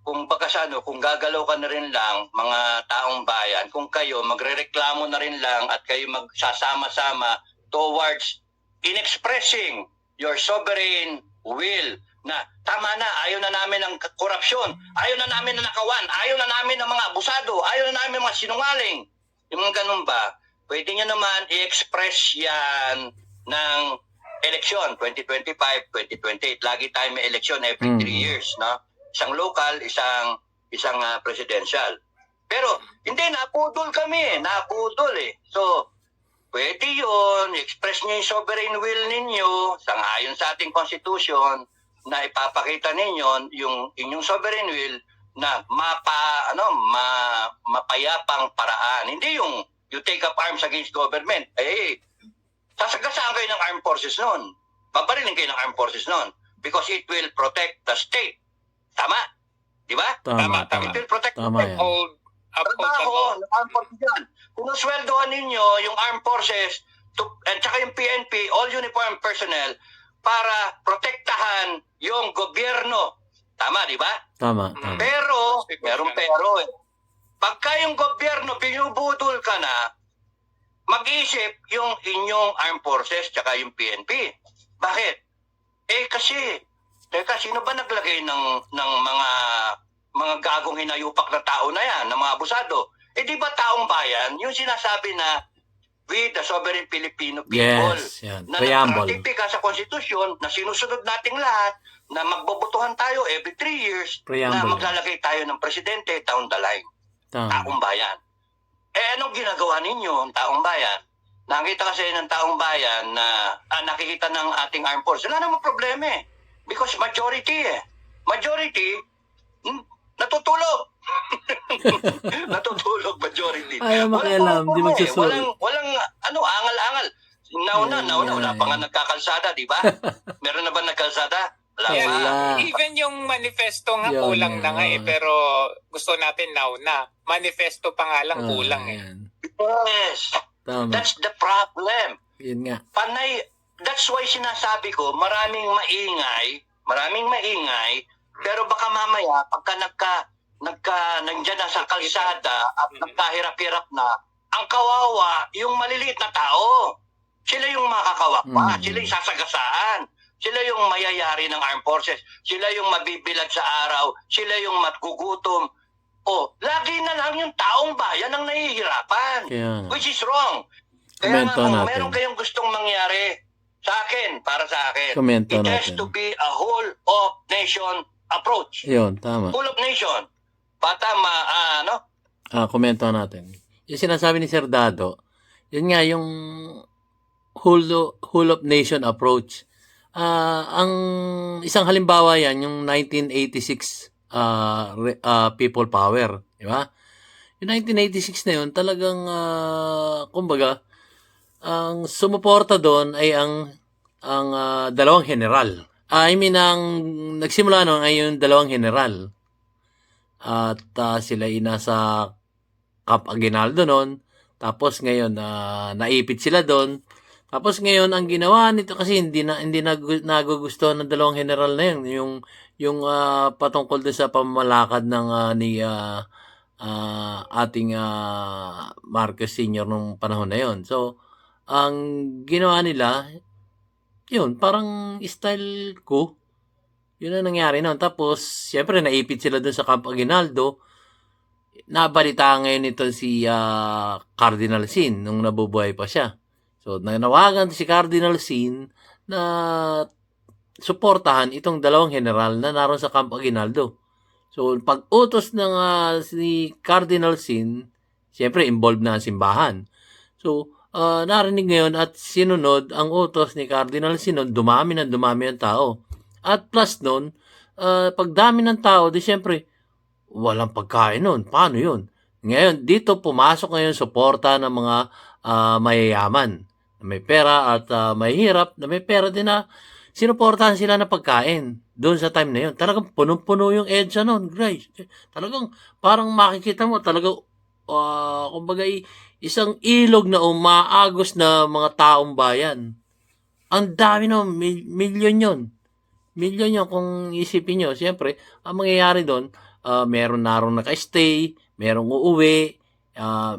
kung pagkasano, kung gagalaw ka na rin lang, mga taong bayan, kung kayo magrereklamo na rin lang at kayo magsasama-sama towards in expressing your sovereign will na tama na, ayaw na namin ng korupsyon, ayaw na namin ng nakawan, ayaw na namin ng mga abusado, ayaw na namin ng mga sinungaling. Yung mga ganun ba, pwede nyo naman i-express yan ng eleksyon, 2025, 2028. Lagi tayo may eleksyon every 3 years, no? Isang local, isang presidential. Pero hindi, napudol kami, napudol eh. So, pwede yun, express nyo yung sovereign will ninyo, sangayon sa ating constitution, na ipapakita ninyo yung inyong sovereign will na mapayapang paraan. Hindi yung you take up arms against government. Sasagasaan kayo ng armed forces noon. Babarilin kayo ng armed forces noon because it will protect the state. Tama? Di ba? Tama. It will protect the Tama state. yan. Uphold the Trabaho law. ng armed forces yan. Kung sweldohan ninyo yung armed forces at saka yung PNP, all uniform personnel, para protektahan yung gobyerno. Tama, di ba? Tama. Pero, merong pero eh. Pagka yung gobyerno, binubudol ka na, mag-isip yung inyong armed forces tsaka yung PNP. Bakit? Kasi, teka, sino ba naglagay ng mga gagong hinayupak na tao na yan, ng mga abusado? Di ba taong bayan, yung sinasabi na we, the sovereign Filipino people, Yes, yan. na Preamble. nagratipika sa konstitusyon, na sinusunod nating lahat, na magbobotohan tayo every 3 years, na Preamble. maglalagay tayo ng presidente down the line. Tama. Taong bayan. Anong ginagawa ninyo, ang taong bayan? Nakita kasi ng taong bayan na nakikita ng ating armed force. Wala namang problema eh. Because majority eh. Majority, natutulog. Natutulog majority. Ayaw makialam, di magsusunod. Walang angal-angal. Nauna, wala pa nga nagkakalsada, di ba? Meron na ba nagkalsada? Wala Yeah, pa. Wala. even yung manifesto nga Yun, kulang na nga yun. pero gusto natin now na. Manifesto pa nga lang kulang eh. Yan. Yes. Tama. That's the problem. Yun nga. Panay, that's why sinasabi ko, maraming maingay, pero baka mamaya, pagka nandyan na sa kalsada at nagkahirap-hirap na, ang kawawa, yung maliliit na tao. Sila yung makakawakwa, sila yung sasagasaan, sila yung mayayari ng armed forces, sila yung mabibilad sa araw, sila yung matgugutom. Lagi na lang yung taong bayan ang nahihirapan. Kaya nga. Which is wrong. Kaya nga Komento kung natin. meron kayong gustong mangyari sa akin, para sa akin, Komento it has natin. to be a whole of nation approach. Yun, tama. Whole of nation. Bata Komento natin. Yung sinasabi ni Sir Dado, yun nga yung whole of nation approach. Ang isang halimbawa yan, yung 1986 people power. Di ba? Yung 1986 na yun, talagang, kumbaga, ang sumuporta doon ay ang dalawang general. Ang nagsimula noon ay yung dalawang general. At sila ay nasa Camp Aguinaldo noon. Tapos ngayon, naipit sila doon. Tapos ngayon, ang ginawa nito, kasi hindi nagugustuhan ng dalawang general na yun. Yung patungkol doon sa pamamalakad ng ating Marcos Sr. nung panahon na yun. So, ang ginawa nila, yun, parang style ko. Yun ang nangyari noon. Tapos, siyempre, naipit sila doon sa Camp Aguinaldo. Nabalita ngayon ito si Cardinal Sin nung nabubuhay pa siya. So, nanawagan si Cardinal Sin na suportahan itong dalawang general na naroon sa Camp Aguinaldo. So, pag-utos ng si Cardinal Sin, siyempre, involved na ang simbahan. So, narinig ngayon at sinunod ang utos ni Cardinal Sin, dumami ang tao. At plus nun, pagdami ng tao, di siyempre, walang pagkain nun. Paano yun? Ngayon, dito pumasok ngayon suporta ng mga mayayaman. May pera at mahihirap na may pera din na sinuportahan sila na pagkain. Doon sa time na yun. Talagang punong-puno yung EDSA nun. Guys, talagang parang makikita mo talagang kumbaga isang ilog na umaagos na mga taong bayan. Ang dami no, milyon yun. Milyon yun kung isipin nyo. Siyempre, ang mangyayari doon, meron narong naka-stay, merong uuwi,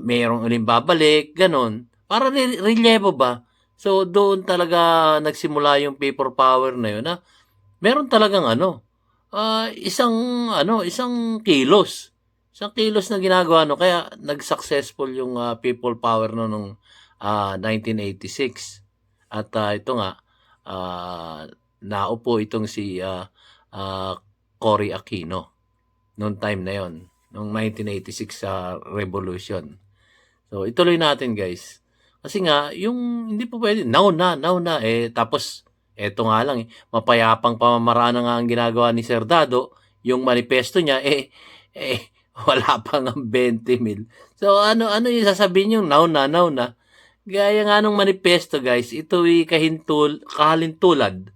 merong uling babalik, ganon. Para relyebo ba? So, doon talaga nagsimula yung people power na yun, na meron talagang isang kilos. Isang kilos na ginagawa, no? Kaya nag-successful yung people power no nung 1986. At ito nga, naupo itong si Cory Aquino noong time na yon, noong 1986 revolution. So, ituloy natin, guys. Kasi nga, yung hindi po pwede, now na, tapos, eto nga lang, mapayapang pamamaraan na nga ang ginagawa ni Sir Dado, yung manifesto niya, wala pa nga 20 mil. So, ano yung sasabihin yung now na? Gaya nga nung manifesto, guys, ito ay kahalintulad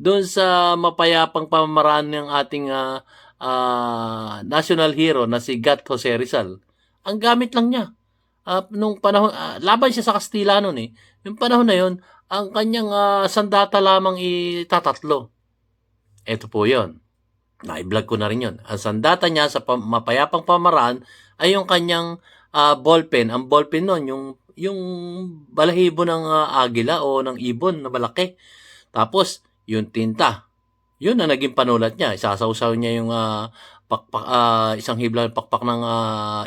doon sa mapayapang pamamaraan ng ating national hero na si Gat Jose Rizal. Ang gamit lang niya. Nung panahon, laban siya sa Kastila noon eh. Yung panahon na yun, ang kanyang sandata lamang itatatlo. Ito po yun. Na-vlog ko na rin yun. Ang sandata niya sa mapayapang pamaraan ay yung kanyang ballpen. Ang ballpen noon, yung balahibo ng agila o ng ibon na malaki. Tapos, yung tinta. Yun ang naging panulat niya. Isasawsaw niya yung isang hibla pakpak ng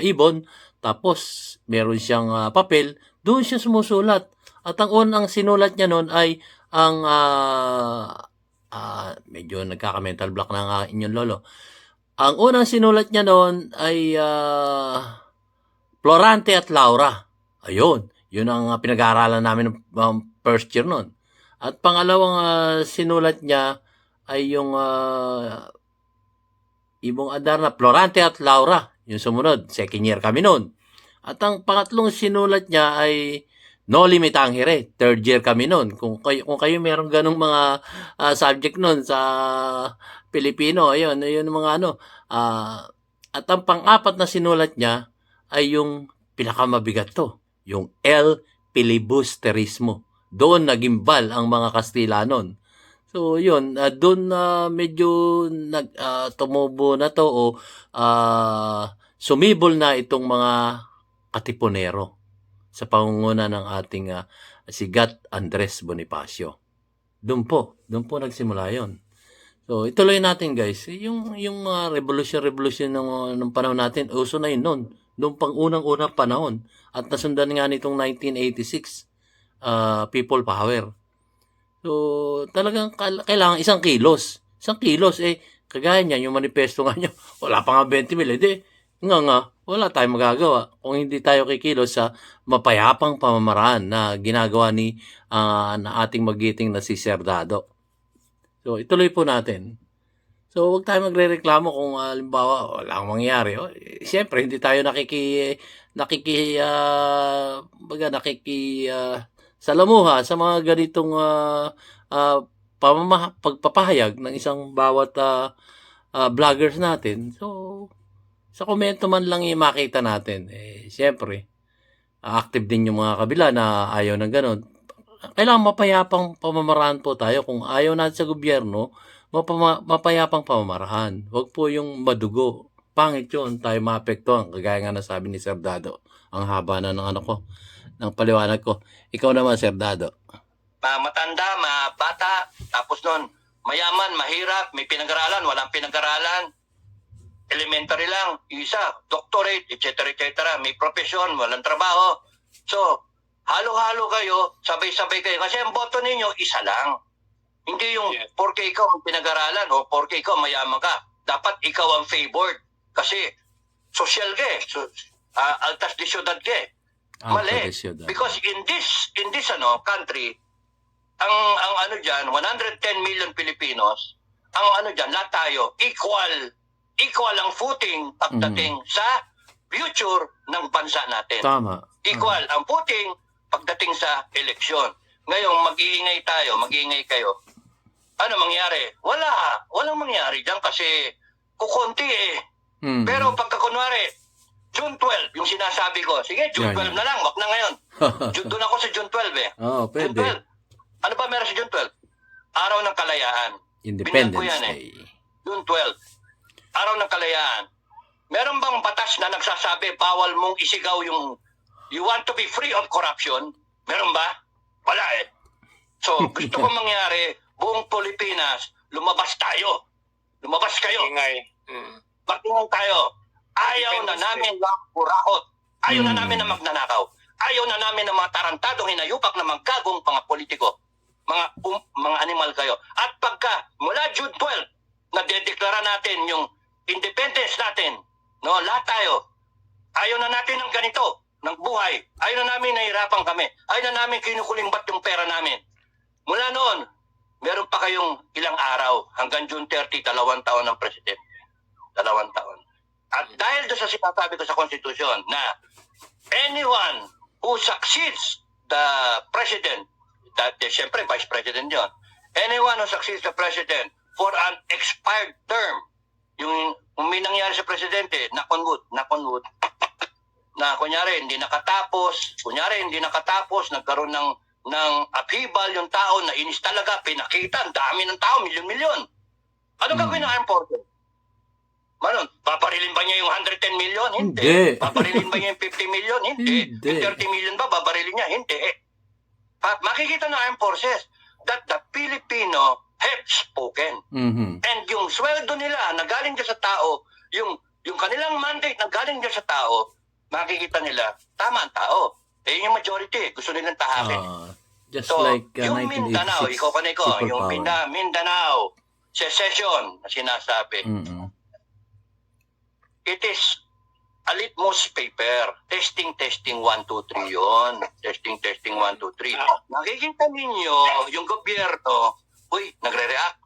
ibon. Tapos, meron siyang papel. Doon siya sumusulat. At ang unang sinulat niya noon ay ang medyo nagkaka-mental block ng inyong lolo. Ang unang sinulat niya noon ay Florante at Laura. Ayun. Yun ang pinag-aaralan namin ng first year noon. At pangalawang sinulat niya ay yung Ibong Adar na Florante at Laura. Yung sumunod, second year kami noon. At ang pangatlong sinulat niya ay Noli Me Tangere. Third year kami noon. Kung kayo meron ganung mga subject noon sa Pilipino, ayun mga at ang pang-apat na sinulat niya ay yung pinakamabigat to. Yung El Filibusterismo. Doon nagimbal ang mga Kastila noon. So, yun, doon medyo tumubo na to o sumibol na itong mga katipunero sa pangunguna ng ating si Gat Andres Bonifacio. Doon po nagsimula yon. So, ituloy natin, guys. Yung revolution ng panahon natin, uso na yun noon. Noong pang unang-unang panahon. At nasundan nga nitong 1986 people power. So, talagang kailangan isang kilos. Kagaya niyan, yung manifesto nga niyo, wala pa nga 20 mil. Wala tayong magagawa kung hindi tayo kikilos sa mapayapang pamamaraan na ginagawa na ating magiting na si Sir Dado. So, ituloy po natin. So, huwag tayo magrereklamo kung halimbawa, wala kang mangyayari. Siyempre, hindi tayo salamuha sa mga ganitong pagpapahayag ng isang bawat vloggers natin. So, sa komento man lang makita natin. Siyempre, active din yung mga kabila na ayaw ng ganon. Kailangan mapayapang pamamaraan po tayo. Kung ayaw natin sa gobyerno, mapayapang pamamaraan. Huwag po yung madugo. Pangit yun, tayo maapektuhan. Kagaya nga nasabi ni Sir Dado. Ang haba na ng paliwanag ko. Ikaw naman, Sir Dado. Matanda, bata, tapos nun, mayaman, mahirap, may pinag-aralan, walang pinag-aralan. Elementary lang, isa, doctorate, etc. May profesyon, walang trabaho. So, halo-halo kayo, sabay-sabay kayo. Kasi ang boto ninyo, isa lang. Hindi yung porke ikaw ang pinag-aralan o porke ikaw mayaman ka. Dapat ikaw ang favored. Kasi social ka eh. Altas de ciudad ka eh. Mali. Because in this country, ang dyan, 110 million Filipinos, lahat tayo, equal ang footing pagdating sa future ng bansa natin. Tama. Equal ang footing pagdating sa eleksyon. Ngayon, mag-iingay kayo. Ano mangyari? Walang mangyari dyan kasi kukunti eh. Pero pagka kunwari, June 12, yung sinasabi ko, sige, June 12 na lang, wag na ngayon. Doon ako sa June 12 eh. Oo, pwede. June 12. Ano ba meron sa June 12? Araw ng Kalayaan. Independence Bilang ko yan Day. June 12, araw ng kalayaan. Meron bang batas na nagsasabi bawal mong isigaw yung you want to be free of corruption? Meron ba? Wala eh. So, gusto ko mangyari, buong Pilipinas, lumabas tayo. Lumabas kayo. Ingay. Magtingin tayo. Ayaw na namin ng kurakot. Ayaw na namin na magnanakaw. Ayaw na namin ng mga tarantadong hinayupak na magkagong mga politiko. Mga animal kayo. At pagka mula June 12, nadedeklara natin yung independence natin, no, lahat tayo. Ayaw na natin ng ganito, ng buhay. Ayaw na namin nahirapan kami. Ayaw na namin kinukulimbat yung pera namin. Mula noon, meron pa kayong ilang araw hanggang June 30, 2 taon ng presidente. 2 taon. At dahil doon sa sinasabi ko sa Constitution na anyone who succeeds the president, that siyempre vice president yon, anyone who succeeds the president for an expired term, yung may nangyari sa presidente, knock on wood, na kunyari hindi nakatapos, nagkaroon ng upheaval yung tao, na inis talaga, pinakita, ang dami ng tao, milyon-milyon. Ano gagawin ng armed forces? Manon, paparilin ba niya yung 110 million? Hindi. Paparilin ba niya yung 50 million? Hindi. Yung 30 million ba, babarilin niya? Hindi. Makikita ng armed forces that the Filipino have spoken. And yung sweldo nila na galing dyan sa tao, yung kanilang mandate na galing dyan sa tao, makikita nila, tama ang tao. Eh, yung majority, gusto nilang tahakin. Just So, like yung 1986 Mindanao, ikaw kanay ko, people yung power. Mindanao secession na sinasabi, it is a litmus paper. Testing, 1, 2, 3 yun. Testing, 1, 2, 3. Nakikita ninyo, yung gobyerno, nagre-react.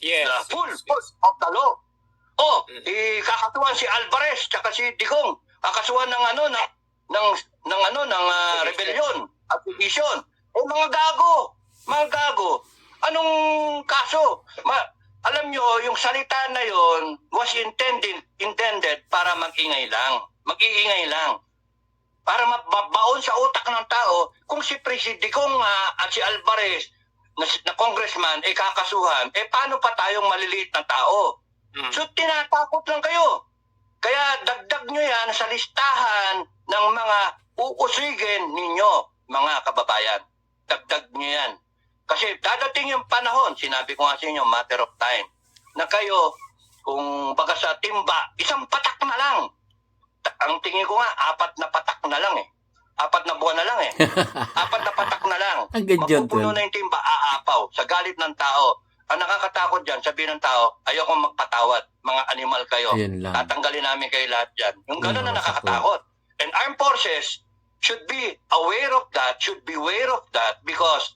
Yes. Full of the law. Kakatuan si Alvarez tsaka si Digong. Kakasuhan ng rebellion at sedition. Mga gago. Anong kaso? Alam nyo, yung salita na yon was intended para mag-iingay lang. Para mabaon sa utak ng tao kung si Presidente Digong at si Alvarez na congressman kakasuhan, paano pa tayong maliliit na tao? So tinatakot lang kayo. Kaya dagdag nyo yan sa listahan ng mga uusigin ninyo, mga kababayan. Dagdag nyo yan. Kasi dadating yung panahon, sinabi ko nga sa inyo, matter of time, na kayo, kung baga sa timba, isang patak na lang. Ang tingin ko nga, 4 na patak na lang eh. 4 na buwan na lang eh. 4 na patak na lang. Magpupuno na yung timba, aapaw, sa galit ng tao. Ang nakakatakot dyan, sabihin ng tao, ayokong magpatawad, mga animal kayo. Tatanggalin namin kayo lahat dyan. Yung gano'n na nakakatakot. And armed forces should be aware of that, because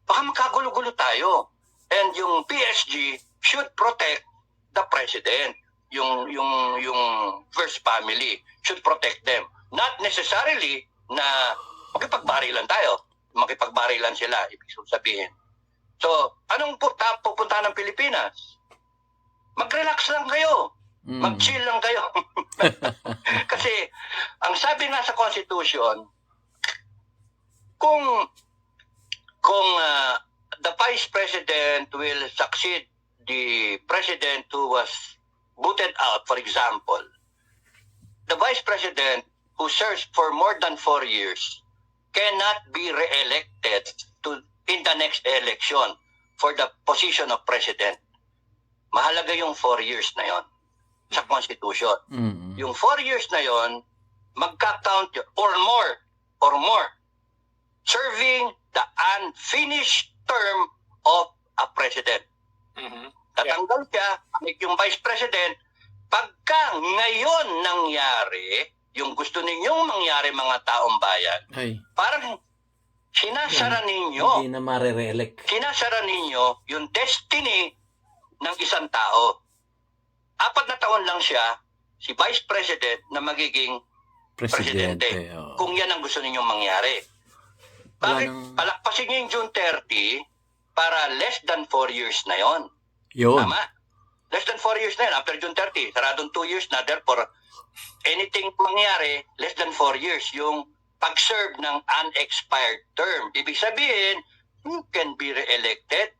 baka magkagulo-gulo tayo. And yung PSG should protect the president. Yung first family should protect them. Not necessarily na makipagbarilan tayo. Makipagbarilan sila, ibig sabihin. So, anong pupunta ng Pilipinas? Mag-relax lang kayo. Mag-chill lang kayo. Kasi, ang sabi nga sa Constitution, kung the Vice President will succeed the President who was booted out, for example, the Vice President who serves for more than 4 years cannot be re-elected in the next election for the position of President. Mahalaga yung 4 years na yon sa Constitution. Yung 4 years na yon, magka-count or more, serving the unfinished term of a president. Tatanggal siya, yung vice president, pagka ngayon nangyari, yung gusto ninyong mangyari mga taong bayan, parang sinasara ninyo, hindi na mare-re-elect. Sinasara ninyo yung destiny ng isang tao. 4 na taon lang siya, si vice president na magiging presidente. Kung yan ang gusto ninyong mangyari. Bakit palakpasin nyo yung June 30 para less than 4 years na yon? Tama? Less than 4 years na yun. After June 30, saradong 2 years na. Therefore, anything mangyari, less than 4 years yung pag-serve ng unexpired term. Ibig sabihin, you can be re-elected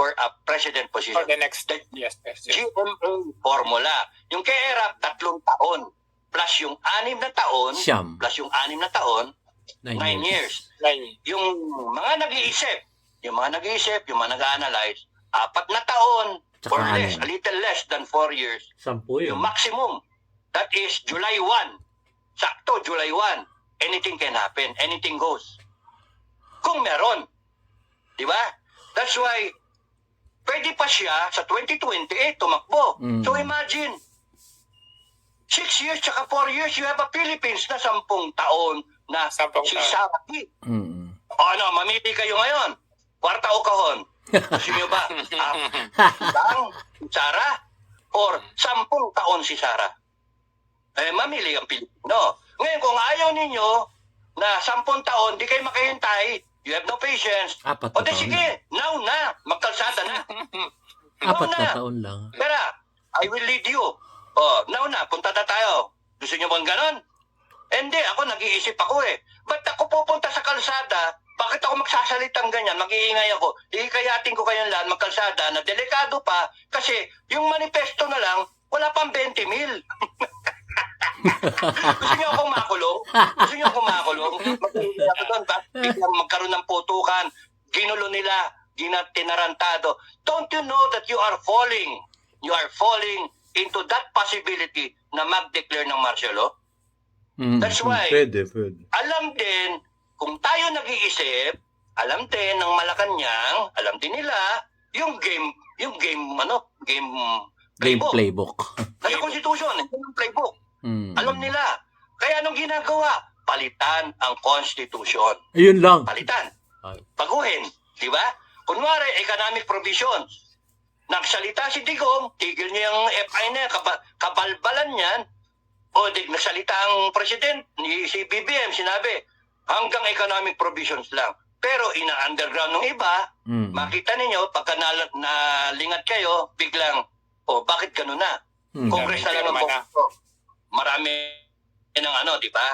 for a president For position. the next, The yes. GMA formula. Yung kay Erap, 3 taon. Plus yung 6 na taon. Siyam. Plus yung 6 na taon, 9 years. 9. Yung mga nag-iisip, yung mga nag-analyze, 4 na taon Tsaka or less, anim. a little less than 4 years. 10 Yung maximum, that is July 1. Sakto, July 1. Anything can happen. Anything goes. Kung meron. Di ba? That's why, pwede pa siya sa 2028 tumakbo. Mm. So imagine, 6 years tsaka 4 years, you have a Philippines na 10 taon na 10 si taon. Sara. Mm. O ano, mamili kayo ngayon. Kwarta o kahon? Gusto nyo ba? Lang, Sara? Or 10 taon si Sara? Mamili ang Pilipino. Ngayon, kung ayaw ninyo na 10 taon, di kayo makahintay, you have no patience. 4 O di taon sige, now na, magkalsada na. lang. 4 na taon lang. Pero, I will lead you. O, now na, punta na tayo. Gusto nyo bang ganon? Hindi, ako nag-iisip ako Ba't ako pupunta sa kalsada? Bakit ako magsasalitang ganyan? Mag-iingay ako. Ikayatin ko kayong lahat magkalsada na delikado pa kasi yung manifesto na lang, wala pang 20 mil. Gusto niyo akong makulong? Gusto niyo akong makulong? Mag-iingay ako doon. Biglang magkaroon ng putukan. Ginulo nila. Tinarantado. Don't you know that you are falling? You are falling into that possibility na mag-declare ng martial law? That's why, Pwede. alam din, kung tayo nag-iisip, alam din ng Malacanang, alam din nila, yung game playbook. Playbook. Nasa Constitution, yung playbook. Mm. Alam nila. Kaya anong ginagawa? Palitan ang Constitution. Ayun lang. Palitan. Ay. Baguhin. Di ba? Kunwari, economic provisions. Nagsalita si Digong, tigil niya yung FI na yan, kabalbalan niyan, o nagsalita ang president, si BBM, sinabi, hanggang economic provisions lang. Pero ina-underground ng iba, makita ninyo, pagka nalingat kayo, biglang, bakit gano'n na? Congress na lang ang pupunto. Marami ng di ba?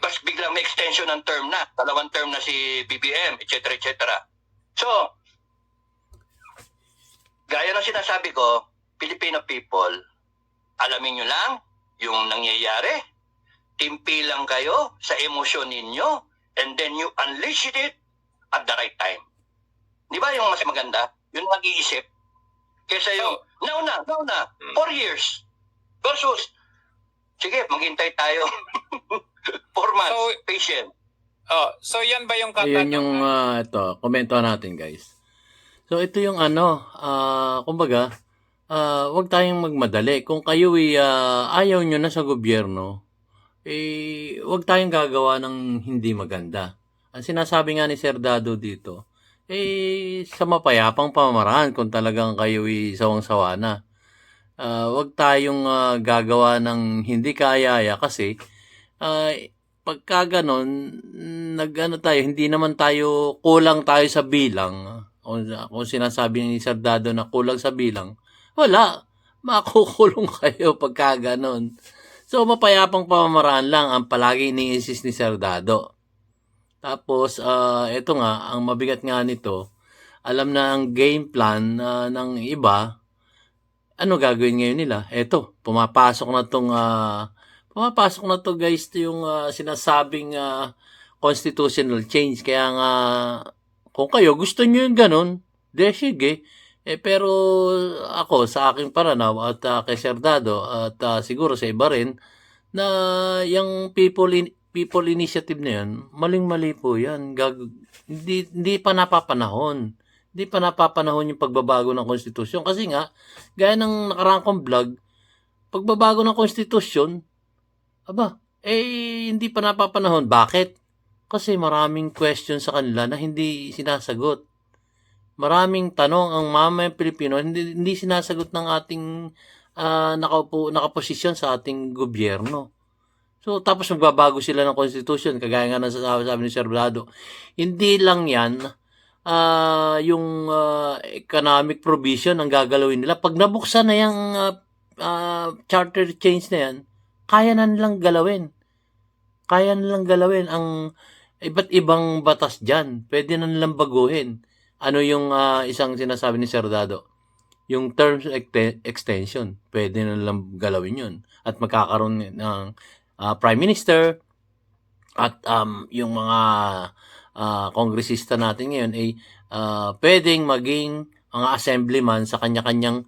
Bas biglang may extension ng term na, 2 term na si BBM, etc. etc. So, gaya ng sinasabi ko, Filipino people, alamin nyo lang yung nangyayari, timpi lang kayo sa emosyon ninyo, and then you unleash it at the right time. Di ba yung mas maganda? Yung mag-iisip. Kesa yung, now na, 4 years. Versus, sige, maghintay tayo. 4 months, patient. So yan ba yung Ayun yung ito, komento natin guys. So ito yung kumbaga, wag tayong magmadali. Kung kayo ayaw nyo na sa gobyerno, wag tayong gagawa ng hindi maganda. Ang sinasabi nga ni Sir Dado dito, sa mapayapang pamamaraan kung talagang kayo sawang-sawa na. Wag tayong gagawa ng hindi kaya kasi pagka ganon, tayo, hindi naman tayo, kulang tayo sa bilang. Kung sinasabi ni Sir Dado na kulang sa bilang, wala. Makukulong kayo pagka ganon. So, mapayapang pamamaraan lang ang palagi ni-insist ni Sir Dado. Tapos, ito nga, ang mabigat nga nito, alam na ang game plan ng iba, ano gagawin ngayon nila? Ito, pumapasok na to guys, yung sinasabing constitutional change. Kaya nga, kung kayo gusto nyo yung ganun, sige. Pero ako, sa aking paranaw at kay Sir Dado at siguro sa iba rin, na yung people initiative na yan, maling-mali po yan. Hindi pa napapanahon. Hindi pa napapanahon yung pagbabago ng konstitusyon. Kasi nga, gaya ng nakarang kong vlog, pagbabago ng konstitusyon, hindi pa napapanahon. Bakit? Kasi maraming question sa kanila na hindi sinasagot. Maraming tanong ang mamayang Pilipino hindi sinasagot ng ating nakaposisyon sa ating gobyerno. So, tapos magbabago sila ng constitution, kagaya nga nasasabi ni Sir Dado. Hindi lang yan, yung economic provision ang gagalawin nila. Pag nabuksan na yung charter change na yan, kaya na nilang galawin. Kaya nilang galawin ang iba't ibang batas dyan. Pwede na nilang baguhin. ano yung isang sinasabi ni Sir Dado? Yung terms extension, pwede na lang galawin yun. At magkakaroon ng Prime Minister at yung mga kongresista natin ngayon ay pwedeng maging mga assemblyman sa kanya-kanyang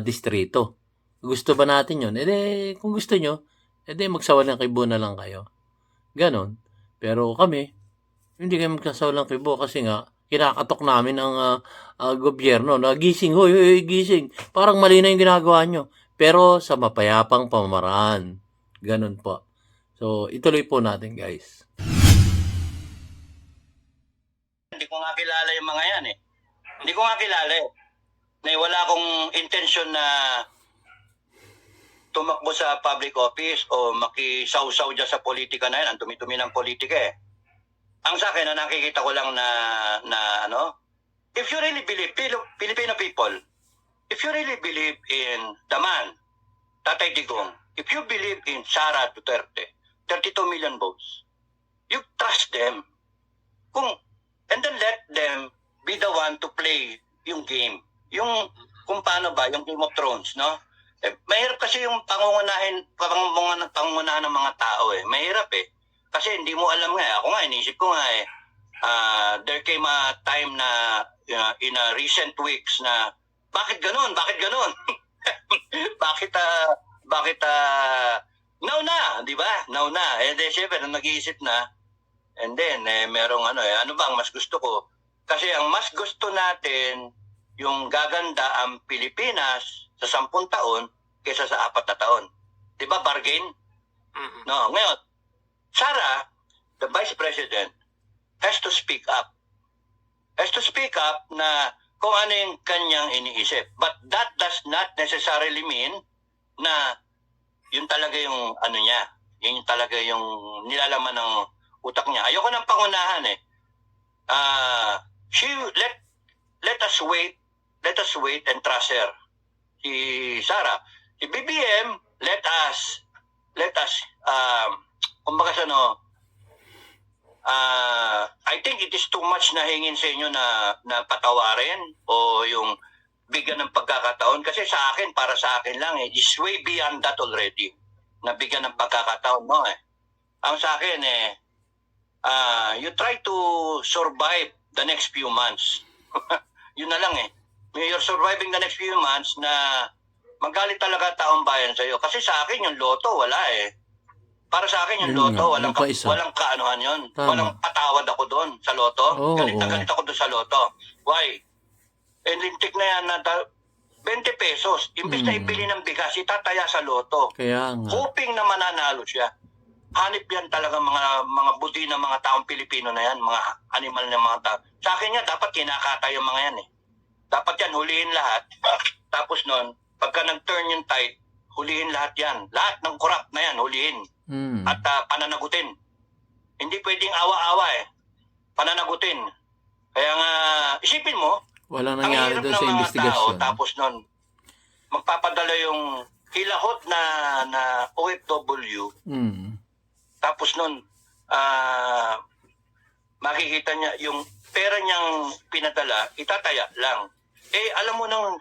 distrito. Gusto ba natin yun? Kung gusto nyo, magsawalang kibo na lang kayo. Ganon. Pero kami, hindi kayo magsasawalang kibo kasi nga, kinakatok namin ang gobyerno na gising, hoy, gising. Parang mali na yung ginagawa nyo. Pero sa mapayapang pamamaraan. Ganon po. So, ituloy po natin, guys. Hindi ko nga kilala yung mga yan eh. Hindi ko nga kilala eh. Na wala akong intensyon na tumakbo sa public office o makisaw-saw dyan sa politika na yan. Ang tumi-tumi ng politika eh. Ang sa akin, na nakikita ko lang na if you really believe, Filipino people, if you really believe in the man, Tatay Digong, if you believe in Sara Duterte, 32 million votes, you trust them. And then let them be the one to play yung game. Yung kung paano ba, yung Game of Thrones, no? Mahirap kasi yung pangungunahan ng mga tao eh. Mahirap eh. Kasi hindi mo alam nga. Ako nga, inisip ko nga eh. There came a time na in a recent weeks na bakit ganun? bakit now na, di ba? Now na. And then syempre, nag-iisip na. And then, merong ano bang mas gusto ko? Kasi ang mas gusto natin, yung gaganda ang Pilipinas sa 10 taon kaysa sa 4 na taon. Di ba, bargain? Mhm. No, ngayon, Sara, the Vice President, has to speak up. Has to speak up na kung ano yung kanyang iniisip. But that does not necessarily mean na yun talaga yung ano niya. Yun talaga yung nilalaman ng utak niya. Ayoko ng pangunahan eh. Let us wait and trust her. Si Sara, si BBM, let us kumbaga I think it is too much na hingin sa inyo na patawarin o yung bigyan ng pagkakataon. Kasi sa akin, para sa akin lang eh, is way beyond that already. Na bigyan ng pagkakataon mo eh. Ang sa akin you try to survive the next few months. Yun na lang eh. You're surviving the next few months na magalit talaga taong bayan sa'yo. Kasi sa akin yung loto, wala eh. Para sa akin yung Yun loto, nga, walang kaanuhan yun. Tama. Walang patawad ako doon sa loto. Oo, Galit na oo. galit ako doon sa loto. Why? Lintik na yan na 20 pesos. Imbis na ibili ng bigas, itataya sa loto. Kaya nga. Hoping na mananalo siya. Hanip yan talaga mga buti ng mga taong Pilipino na yan, mga animal na mga tao. Sa akin yan, dapat kinakatay yung mga yan eh. Dapat yan, hulihin lahat. Tapos nun, pagka nag-turn yung tide, hulihin lahat yan. Lahat ng corrupt na yan, hulihin. At pananagutin. Hindi pwedeng awa-awa eh. Pananagutin. Kaya nga, isipin mo, Walang ang nangyari hirap doon ng sa mga investigasyon. tao, tapos nun, magpapadala yung hilahot na OFW, tapos nun, makikita niya yung pera niyang pinadala, itataya lang. Alam mo nang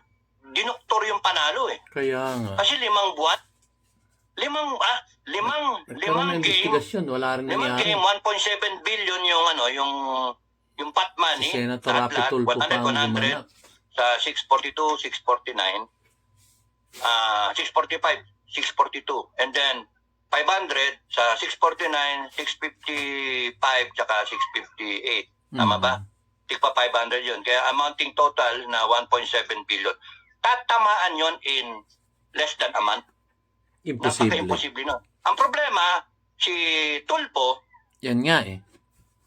dinoktor yung panalo eh. Kaya nga. Kasi 5 buwan, limang Nagkaroon ng game, investigasyon, wala rin 5 nangyari. game, 1.7 billion yung pot money, Si Senator Rapi lahat, Tulfo pa ang 100, gumanap. sa 642, 649, 645, 642, and then 500 sa 649, 655, tsaka 658. Tama ba? Tigpa 500 yun. Kaya amounting total na 1.7 billion. Tatamaan yon in less than a month. Imposible. Napaka-imposible nun. Ang problema, si Tulfo, Yan nga eh.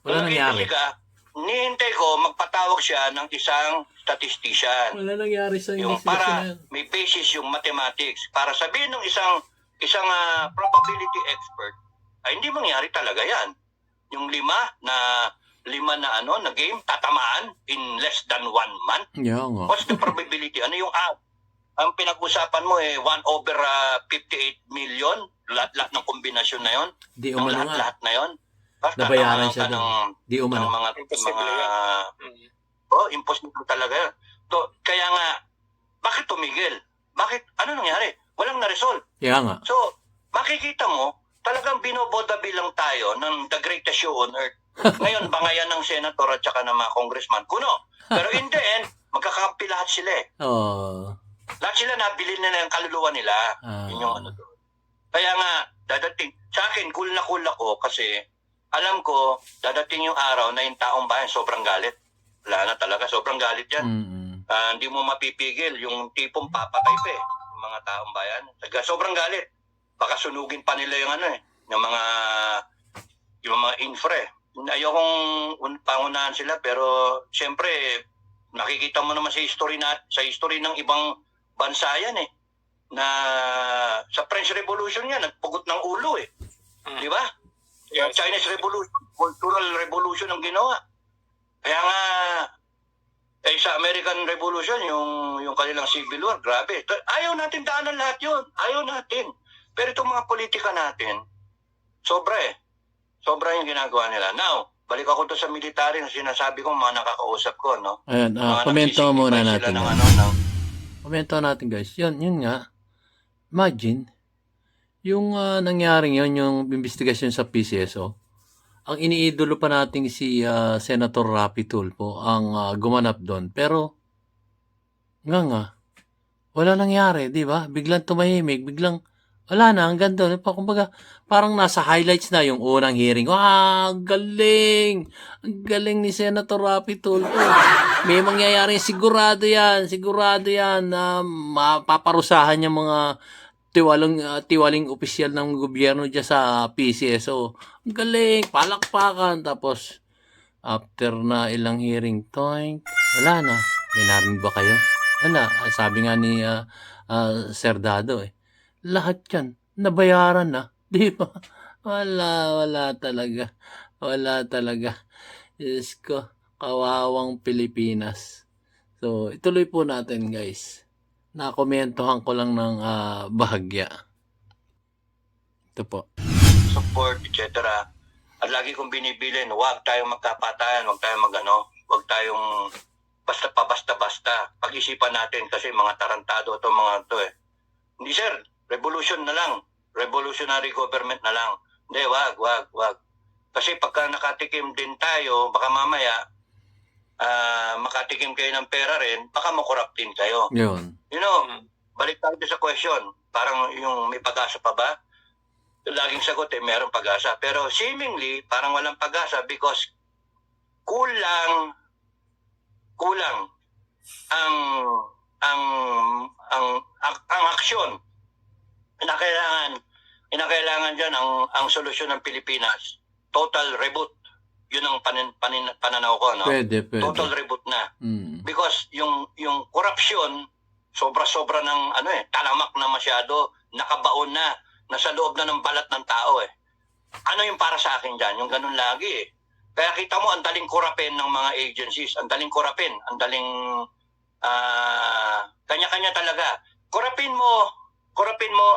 Wala nangyari. nihintay ko magpatawag siya ng isang statistician. Wala nangyari sa Yung investigation na para yan. may basis yung mathematics. Para sabihin ng isang probability expert, ay hindi mangyari talaga yan. Yung 5 na game, tatamaan in less than 1 month. Yeah, nga. What's the probability? Ano yung ang pinag-usapan mo 1/58 million? Lahat ng kombinasyon na yon? Di Ng umano nga. lahat na yon? Basta Nabayaran tatamaan siya ka doon. Di ng umano. mga Imposible yan. Imposible talaga yun. Kaya nga, bakit tumigil? Bakit? Ano nangyari? Walang na-resolve. Kaya nga. So, makikita mo, talagang binobodabi lang tayo ng the greatest show on earth. Ngayon, bangayan ng senator at saka ng mga congressman. Kuno. Pero in the end, magkakampi lahat sila eh. Oh. Lahat sila nabili na ng kaluluwa nila. Yun yung ano doon. Kaya nga, dadating. Sa akin, cool na cool ako kasi alam ko, dadating yung araw na yung taong bayan sobrang galit. Wala na talaga, sobrang galit yan. Hindi mo mapipigil yung tipong papatay pa eh. Yung mga taong bayan. Sobrang galit. Baka sunugin pa nila yung ano eh. Yung mga infra eh. Ayokong pangunahan sila pero siyempre nakikita mo naman sa history ng ibang bansa yan eh. Na sa French Revolution yan, nagpugot ng ulo eh. Di ba? Yes. Chinese Revolution, Cultural Revolution ang ginawa. Kaya nga, sa American Revolution, yung kanilang Civil War, grabe. Ayaw natin daanan lahat yun. Ayaw natin. Pero itong mga politika natin, sobra eh. Sobra yung ginagawa nila. Now, balik ako to sa military na sinasabi ko, mga nakakausap ko, no? Ayan, Mga komento muna nagsisingkipay natin. sila ng Komento natin guys. Yun nga. Imagine, yung nangyaring yun, yung investigasyon sa PCSO, ang iniidolo pa nating si Senator Rapi Tulfo ang gumanap doon. Pero, nga, wala nangyari, di ba? Biglang tumahimik, biglang, wala na, hanggang doon. Kumbaga, parang nasa highlights na yung unang hearing. Ang galing! Ang galing ni Senator Rapi Tulfo. May mangyayari, sigurado yan na mapaparusahan yung mga tiwaling opisyal ng gobyerno dyan sa PCSO. Ang galing, palakpakan. Tapos, after na ilang hearing, toink, wala na. May narinig ba kayo? Wala. Sabi nga ni Sir Dado lahat yan, nabayaran na. Di ba? Wala talaga. Wala talaga. Diyos ko, kawawang Pilipinas. So, ituloy po natin guys. Nakomentohan ko lang ng bahagya. Ito po. support, etc. At lagi kong binibilin, huwag tayong magkapatayan, huwag tayong basta-basta. Pag-isipan natin kasi mga tarantado ito mga ito eh. Hindi sir, revolution na lang. Revolutionary government na lang. Hindi, wag. Kasi pagka nakatikim din tayo, baka mamaya makatikim kayo ng pera rin, baka makoruptin kayo. Yun. You know, balik tayo sa question. Parang yung may pag-asa pa ba? Laging sagot mayroong pag-asa. Pero seemingly, parang walang pag-asa because kulang ang aksyon. Inakailangan dyan ang solusyon ng Pilipinas. Total reboot. Yun ang pananaw ko, no? Pwede. Total reboot na. Because yung corruption, sobra-sobra ng talamak na masyado, nakabaon na, nasa loob na ng balat ng tao eh. Ano yung para sa akin dyan? Yung ganun lagi eh. Kaya kita mo, ang daling kurapin ng mga agencies, ang daling kanya-kanya talaga. Kurapin mo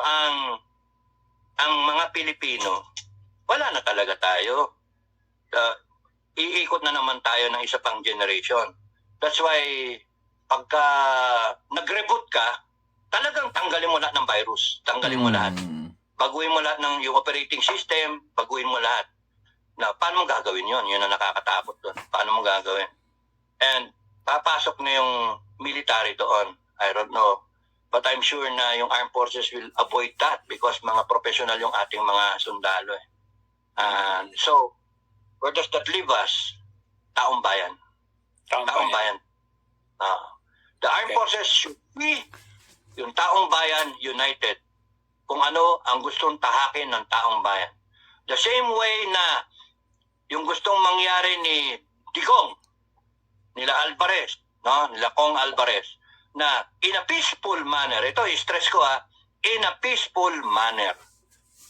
ang mga Pilipino, wala na talaga tayo. Iikot na naman tayo ng isa pang generation. That's why, pagka nag-reboot ka, talagang tanggalin mo lahat ng virus. Tanggalin mo lahat. Baguhin mo lahat ng yung operating system, baguhin mo lahat. Na, paano mo gagawin yun? Yun ang nakakatakot doon. Paano mo gagawin? And, papasok na yung military doon. I don't know. But I'm sure na yung armed forces will avoid that because mga professional yung ating mga sundalo eh. So, where does that leave us? Taong bayan. Taong bayan. The armed forces should be yung taong bayan united kung ano ang gustong tahakin ng taong bayan. The same way na yung gustong mangyari ni Digong, nila Alvarez, no? Nila Kong Alvarez, na in a peaceful manner, ito i-stress ko in a peaceful manner.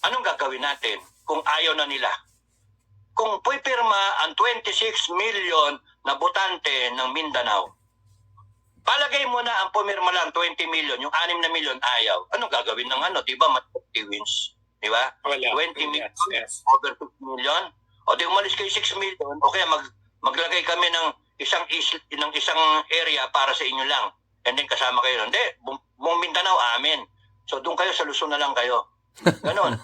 Anong gagawin natin kung ayaw na nila? Kung pipirma ang 26 million na botante ng Mindanao, palagay mo na ang pumirma lang 20 million, yung 6 na million ayaw. Anong gagawin ng di ba? 20 wins. Di ba? 20 million, over 6 million. O di umalis kayo 6 million, o kaya maglagay kami ng ng isang area para sa inyo lang. And then kasama kayo. Hindi, buong Mindanao amin. So doon kayo sa Luzon na lang kayo. Ganon.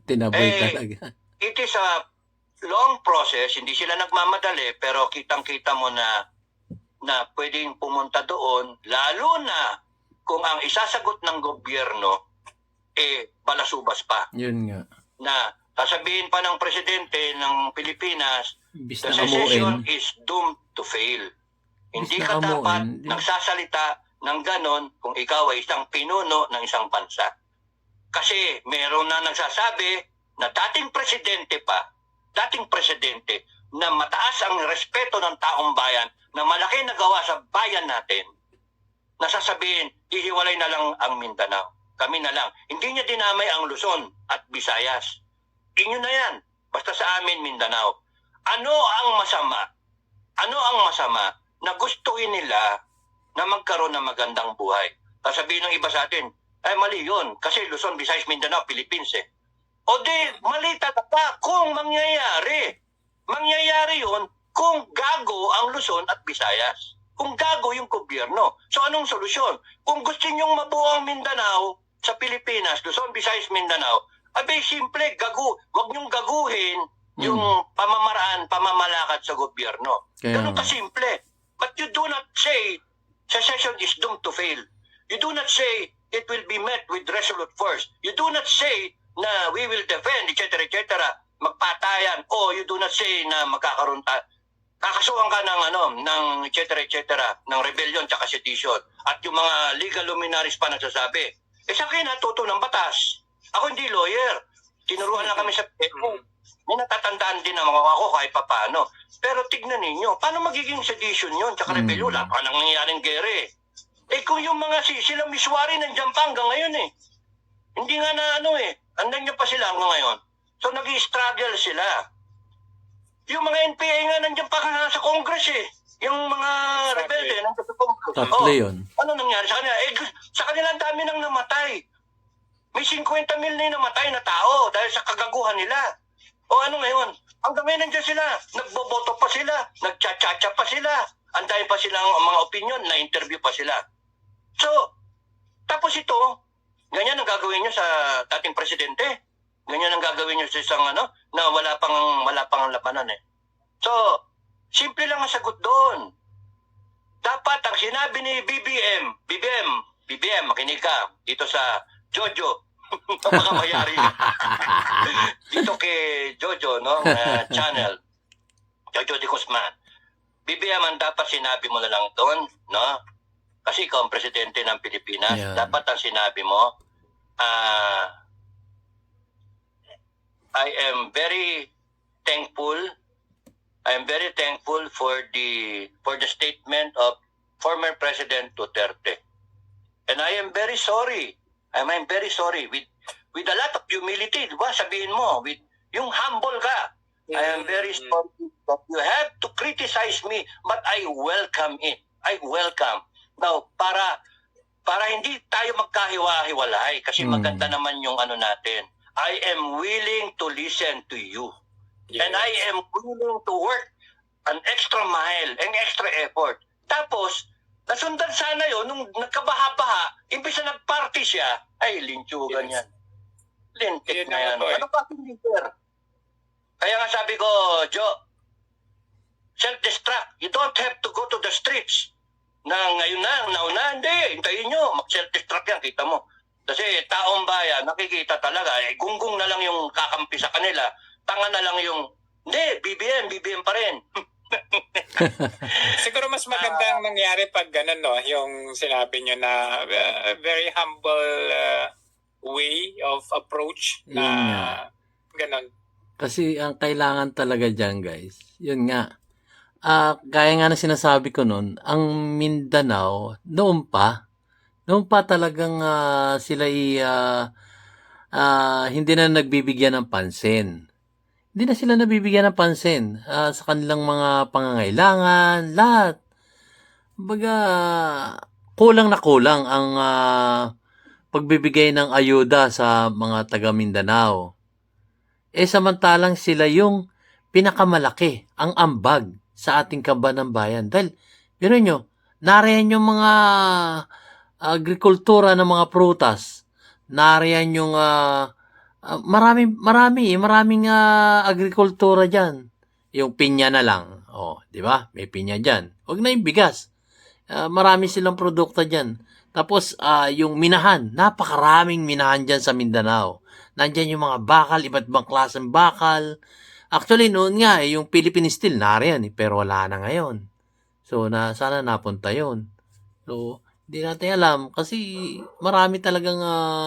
Tinaboy Eh, talaga. It is a long process, hindi sila nagmamadali, pero kitang-kita mo na pwedeng pumunta doon, lalo na kung ang isasagot ng gobyerno balasubas pa. Yun nga. Na sasabihin pa ng presidente ng Pilipinas, Imbis the na secession amuin. is doomed to fail. Hindi na ka dapat amuin, di- nagsasalita ng ganon kung ikaw ay isang pinuno ng isang bansa. Kasi meron na nagsasabi na dating presidente na mataas ang respeto ng taong bayan, na malaki nagawa sa bayan natin, nasasabihin, ihiwalay na lang ang Mindanao. Kami na lang. Hindi niya dinamay ang Luzon at Visayas. Inyo na yan. Basta sa amin, Mindanao. Ano ang masama? Ano ang masama na gustuin nila na magkaroon ng magandang buhay? Sasabihin ng iba sa atin, ay mali yun. Kasi Luzon, Visayas, Mindanao, Philippines eh. O di, mali talaga kung mangyayari. Mangyayari yun kung gago ang Luzon at Visayas. Kung gago yung gobyerno. So anong solusyon? Kung gusto nyong mabuo ang Mindanao sa Pilipinas, Luzon, Visayas, Mindanao, abay simple, wag nyong gaguhin yung pamamalakad sa gobyerno. Kaya Ganun nga. kasimple. But you do not say secession is doomed to fail. You do not say it will be met with resolute force. You do not say na we will defend, etc., magpatayan. O you do not say na magkakaroon kakasuhan ka ng etc., ng rebellion tsaka sedition. At yung mga legal luminaries pa nagsasabi, sa akin natuto ng batas. Ako hindi lawyer. Tinuruan lang kami sa may natatandaan din naman ako kahit paano. Pero tignan ninyo, paano magiging sedition yun? Tsaka rebellion, wala pa nang nangyayaring gere. Kung yung mga sila miswari nandiyan pa hanggang ngayon eh. Hindi nga na andan niya pa sila hanggang ngayon. So nag-i-struggle sila. Yung mga NPA nga nandiyan pa nga sa Congress eh. Yung mga rebelde nandiyan sa Congress. Tatlo yun. Ano nangyari sa kanila? Sa kanila ang dami nang namatay. May 50 mil na yung namatay na tao dahil sa kagaguhan nila. O ano ngayon? Ang dami nandiyan sila. Nagboboto pa sila. Nagchachacha pa sila. Ang dami pa silang mga opinion. Na-interview pa sila. So, tapos ito, ganyan ang gagawin nyo sa dating presidente. Ganyan ang gagawin nyo sa isang na wala pang labanan eh. So, simple lang ang sagot doon. Dapat ang sinabi ni BBM, makinig ka dito sa Jojo. Napakamayari. Dito kay Jojo, channel. Jojo de Guzman. BBM ang dapat sinabi mo na lang doon, Kasi ikaw ang presidente ng Pilipinas. Yeah. Dapat ang sinabi mo, I am very thankful for the statement of former President Duterte. And I am very sorry. I'm very sorry with a lot of humility, di ba? Sabihin mo, with yung humble ka. I am very sorry that you have to criticize me, but I welcome it. I welcome. Now, para hindi tayo magkahiwa-hiwalay kasi maganda naman yung natin. I am willing to listen to you. Yes. And I am willing to work an extra mile, an extra effort. Tapos, nasundan sana yun, nung nagkabaha-baha, imbis na nag-party siya, ay, linchugan Yes. yan. Lintik Yun na yan. naman po eh. Ano ba ang leader? Kaya nga sabi ko, Joe, self-destruct. You don't have to go to the streets. Na ngayon nauna, hindi. Hintayin nyo, mag-self-destruct yan, kita mo. Kasi taong bayan, nakikita talaga, gunggong na lang yung kakampi sa kanila, tanga na lang yung, hindi, BBM pa rin. Siguro mas magandang nangyari pag ganun, yung sinabi nyo na very humble way of approach na Yun nga. ganun. Kasi ang kailangan talaga dyan, guys, yun nga. Gaya nga na sinasabi ko nun, ang Mindanao, noon pa talagang sila hindi na nagbibigyan ng pansin. Hindi na sila nabibigyan ng pansin sa kanilang mga pangangailangan, lahat. Baga, kulang na kulang ang pagbibigay ng ayuda sa mga taga Mindanao. Samantalang sila yung pinakamalaki, ang ambag sa ating kaban ng bayan. Dahil, biro nyo, nariyan yung mga agrikultura ng mga prutas. Nariyan yung maraming agrikultura dyan. Yung pinya na lang. Oh, di ba? May pinya dyan. Huwag na yung bigas. Marami silang produkto dyan. Tapos, yung minahan. Napakaraming minahan dyan sa Mindanao. Nandyan yung mga bakal, iba't ibang klaseng bakal. Actually, noon nga, yung Philippine Steel, nariyan, pero wala na ngayon. So, sana napunta yun. So, hindi natin alam kasi marami talagang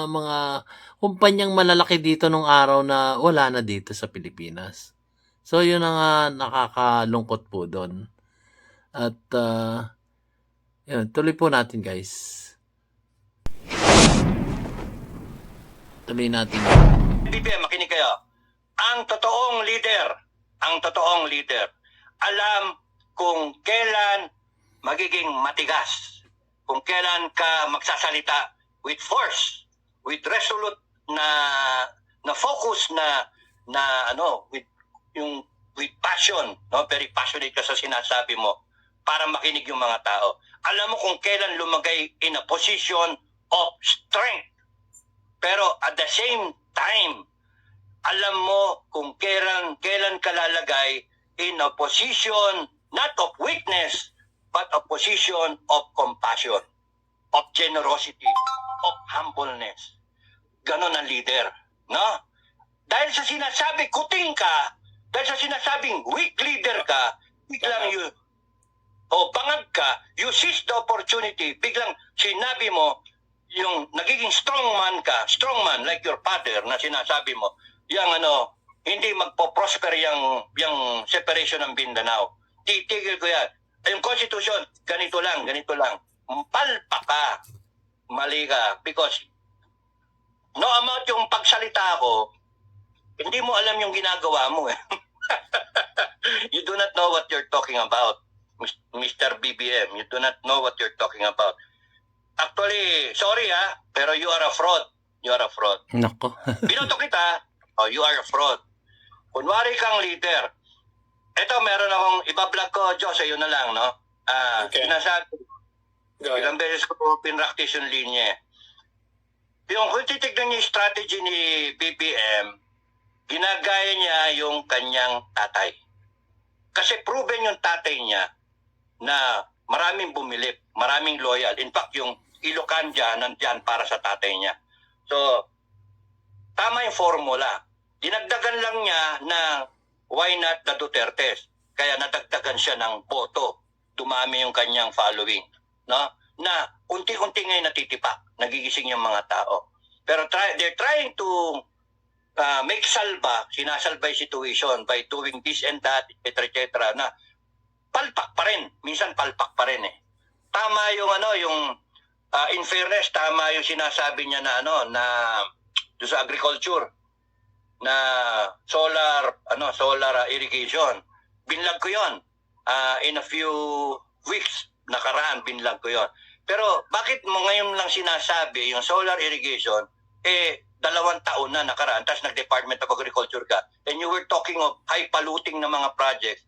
mga kumpanyang malalaki dito nung araw na wala na dito sa Pilipinas. So, yun ang nakakalungkot po doon. At, yun, tuloy po natin guys. Tuloy natin. BBM, makinig kayo. Ang totoong leader, alam kung kailan magiging matigas, kung kailan ka magsasalita with force, with resolute na focus with passion, no? Very passionate ka sa sinasabi mo para makinig yung mga tao. Alam mo kung kailan lumagay in a position of strength. Pero at the same time, alam mo kung kailan ka lalagay in a position not of weakness, but a position of compassion, of generosity, of humbleness. Ganon ang leader, no? Dahil sa sinasabi, kuting ka, dahil sa sinasabing weak leader ka, biglang bangag ka, you seize the opportunity, biglang sinabi mo, yung nagiging strong man like your father na sinasabi mo, hindi magpo-prosper yung separation ng Mindanao. Titigil ko yan. Yung constitution, ganito lang. Palpa ka. Mali ka. Because no amount yung pagsalita ko, hindi mo alam yung ginagawa mo eh. You do not know what you're talking about, Mr. BBM. You do not know what you're talking about. Actually, sorry pero you are a fraud. You are a fraud. Nako. Binoto kita, you are a fraud. Kunwari kang leader. Ito, meron akong iba-vlog ko, Diyos, sa'yo na lang, no? Okay. Sinasabi, ilang beses ko pinractice yung linya. Yung kung titignan niyo yung strategy ni BBM, ginagaya niya yung kanyang tatay. Kasi proven yung tatay niya na maraming bumilip, maraming loyal. In fact, yung Ilocan dyan, nandyan para sa tatay niya. So, tama yung formula. Dinagdagan lang niya na why not the Dutertes? Kaya nadagdagan siya ng boto. Dumami yung kanyang following. No? Na unti-unti ngayon natitipak. Nagigising yung mga tao. Pero they're trying to make sinasalba yung situation by doing this and that, etc. na palpak pa rin. Minsan palpak pa rin eh. Tama yung in fairness, tama yung sinasabi niya na doon sa agriculture na solar irrigation. Binlag ko yon. In a few weeks nakaraan, binlag ko yon. Pero bakit mo ngayon lang sinasabi yung solar irrigation, 2 taon na nakaraan, tapos nag-Department of Agriculture ka, and you were talking of high polluting na mga projects.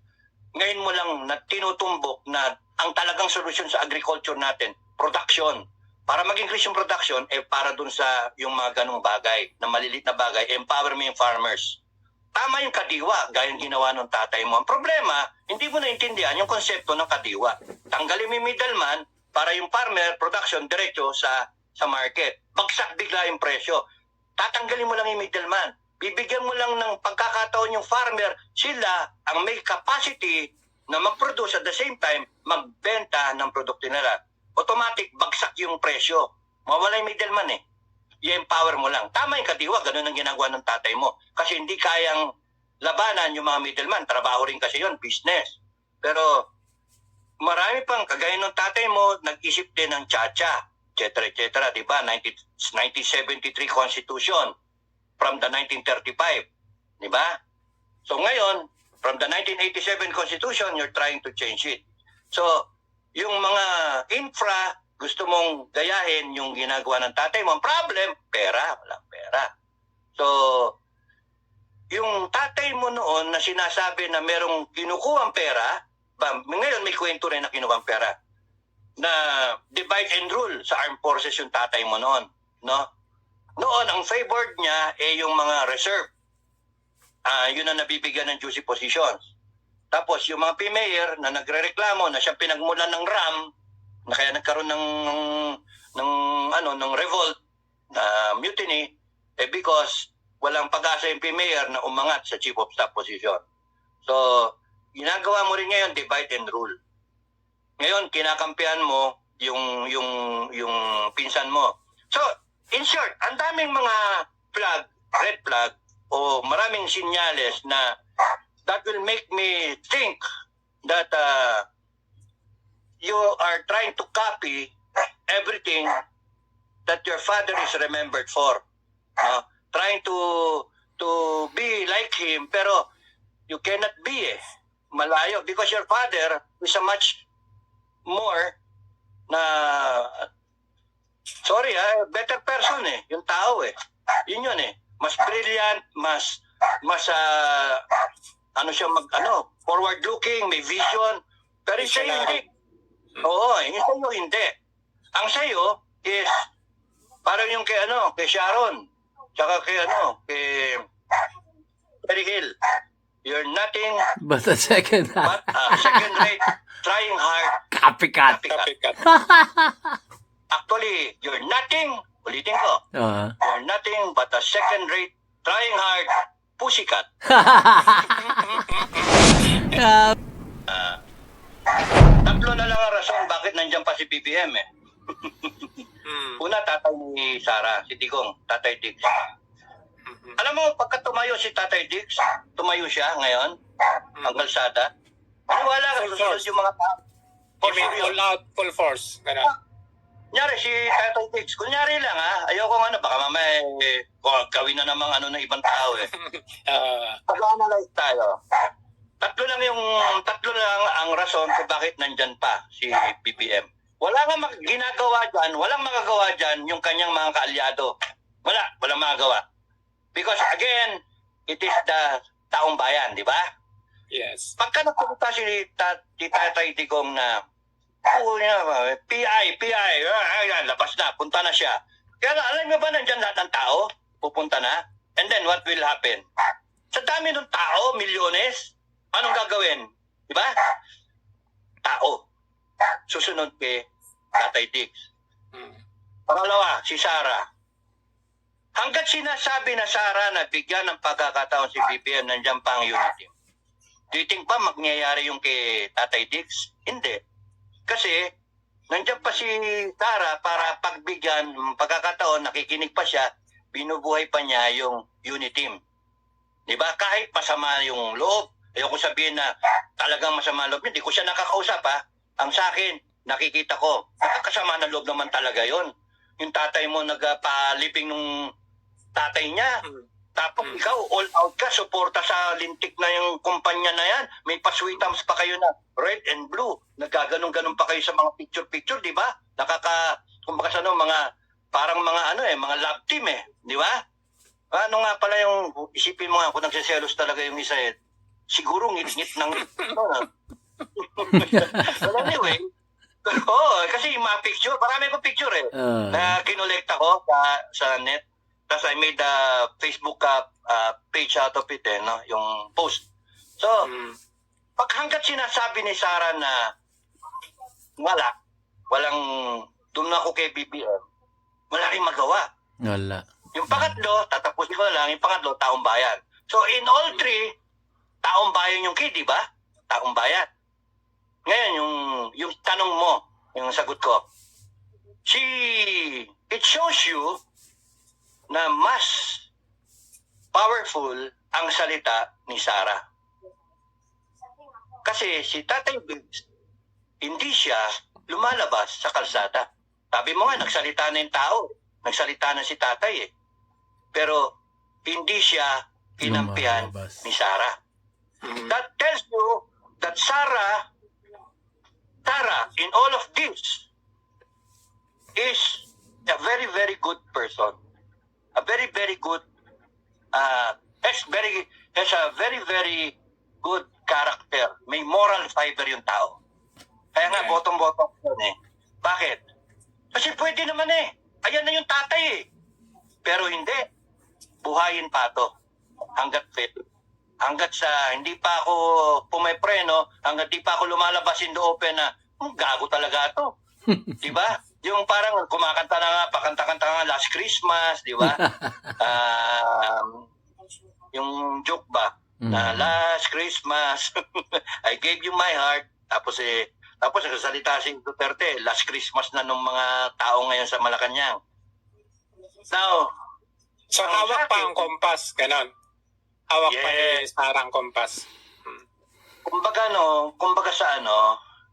Ngayon mo lang na tinutumbok na ang talagang solusyon sa agriculture natin, production. Para mag-increase yung production, para dun sa yung mga ganong bagay, na malilit na bagay, empower mo yung farmers. Tama yung kadiwa, gaya yung ginawa ng tatay mo. Ang problema, hindi mo naintindihan yung konsepto ng kadiwa. Tanggalin mo yung middleman para yung farmer, production, diretso sa market. Bagsak bigla yung presyo. Tatanggalin mo lang yung middleman. Bibigyan mo lang ng pagkakataon yung farmer, sila ang may capacity na mag-produce at the same time, magbenta ng produkto nila. Automatic, bagsak yung presyo. Mawala yung middleman eh. I-empower mo lang. Tama yung kadiwa, ganun ang ginagawa ng tatay mo. Kasi hindi kayang labanan yung mga middleman. Trabaho rin kasi yun, business. Pero marami pang, kagaya ng tatay mo, nag-isip din ng tsa-tsa, etc. Diba? 1973 Constitution from the 1935. Diba? So ngayon, from the 1987 Constitution, you're trying to change it. So, yung mga infra, gusto mong gayahin yung ginagawa ng tatay mo. Ang problem, pera. Walang pera. So, yung tatay mo noon na sinasabi na merong kinukuhang pera Ngayon may kwento rin na kinuha ang pera na divide and rule sa armed forces yung tatay mo noon, no? Noon ang favored niya yung mga reserve. Yun ang nabibigyan ng juicy positions. Tapos yung mga PMayor na nagrereklamo na siya pinagmulan ng RAM, na kaya nagkaroon ng revolt, na mutiny, because walang pag-asa yung PMayor na umangat sa chief of staff position. So, ginagawa mo rin ngayon divide and rule. Ngayon kinakampihan mo yung pinsan mo. So, in short, ang daming mga red flag o maraming sinyales na that will make me think that you are trying to copy everything that your father is remembered for. Trying to be like him, pero you cannot be malayo because your father is a much more na better person yung tao yun mas brilliant, mas forward looking, may vision, pero yung sa'yo hindi. Yung sa'yo hindi. Ang sa'yo is parang yung kay Sharon, tsaka kay Terry Hill. You're nothing But a second. but second rate, trying hard. Copycat. Copycat. Actually, you're nothing, ulitin ko, you're nothing but a second rate, trying hard, pussycat. Tatlo na lang ang rason bakit nandiyan pa si BBM Una, tatay ni Sara, si Digong, Tatay Diggs. Alam mo, pagka tumayo si Tatay Diggs, tumayo siya ngayon, ang kalsada, wala ka susunod yung mga tao. You mean full out, full force. Ganun. Kunyari si Tatay Diggs, kunyari lang ayoko baka mamaya gawin na namang ng ibang tao Pag-analyze tayo. Tatlo lang ang rason kung bakit nandyan pa si BBM. Walang magagawa dyan yung kanyang mga kaalyado. Walang magagawa. Because again, it is the taong bayan, di ba? Yes. Pagka nagpunta si Tatay Digong na PI, labas na, punta na siya. Kaya alam mo ba nandyan lahat ng tao? Pupunta na? And then what will happen? Sa dami ng tao, milyones, anong gagawin? Diba? Tao. Susunod kay Tatay Diggs. Pangalawa, si Sara. Hanggat sinasabi na Sara na bigyan ng pagkakataon si BBM, nandiyan pa ang unity. Do you think pa magyayari yung kay Tatay Diggs? Hindi. Kasi nandiyan pa si Sara para pagbigyan ng pagkakataon, nakikinig pa siya, binubuhay pa niya yung unity team. Diba? Kahit masama yung loob, ayoko sabihin na talagang masama loob, hindi ko siya nakakausap Ang sa akin, nakikita ko, nakakasama ng loob naman talaga yon. Yung tatay mo nagpalibing nung tatay niya. Tapos ikaw, all out ka, suporta sa lintik na yung kumpanya na yan. May pasweetams pa kayo na red and blue. Nagkaganon-ganon pa kayo sa mga picture-picture, di ba? Kumbaga sa parang mga love team di ba? Ano nga pala yung, isipin mo kung nagsiselos talaga yung isa siguro ngit-ngit ng Well, anyway, kasi yung mga picture, marami akong picture na kinolekta ko sa net. Tapos I made a Facebook page out of it, yung post. So, pag hanggat sinasabi ni Sara na walang doon ako kay BBM, wala rin magawa. Wala. Yung pangatlo, tatapusin ko na lang, yung pangatlo, taong bayan. So, in all three, taong bayan yung kid, di ba? Taong bayan. Ngayon, yung tanong mo, yung sagot ko, it shows you na mas powerful ang salita ni Sara. Kasi si Tatay Diggs, hindi siya lumalabas sa kalsada. Sabi mo nga, nagsalita na yung tao. Nagsalita na si Tatay Pero hindi siya kinampihan ni Sara. That tells you that Sara, in all of this, is a very, very good person. A very, very good, has a very, very good character. May moral fiber yung tao. Kaya nga, Yeah. bottom-bottom yun eh. Bakit? Kasi pwede naman eh. Ayan na yung tatay eh. Pero hindi. Buhayin pa to. Hanggat fit. Hanggat sa hindi pa ako pumepreno, hanggat di pa ako lumalabas in the open na, gago talaga to. Di ba? Yung parang kumakanta na nga, pakanta-kanta nga Last Christmas, di ba? Yung joke ba? Na Last Christmas, I gave you my heart. Tapos nagsasalita si Duterte, Last Christmas na nung mga tao ngayon sa Malacanang. Now, So hawak pa ang kompas, ganon. Hawak pa ni Yes. Sara ang kompas. kumbaga sa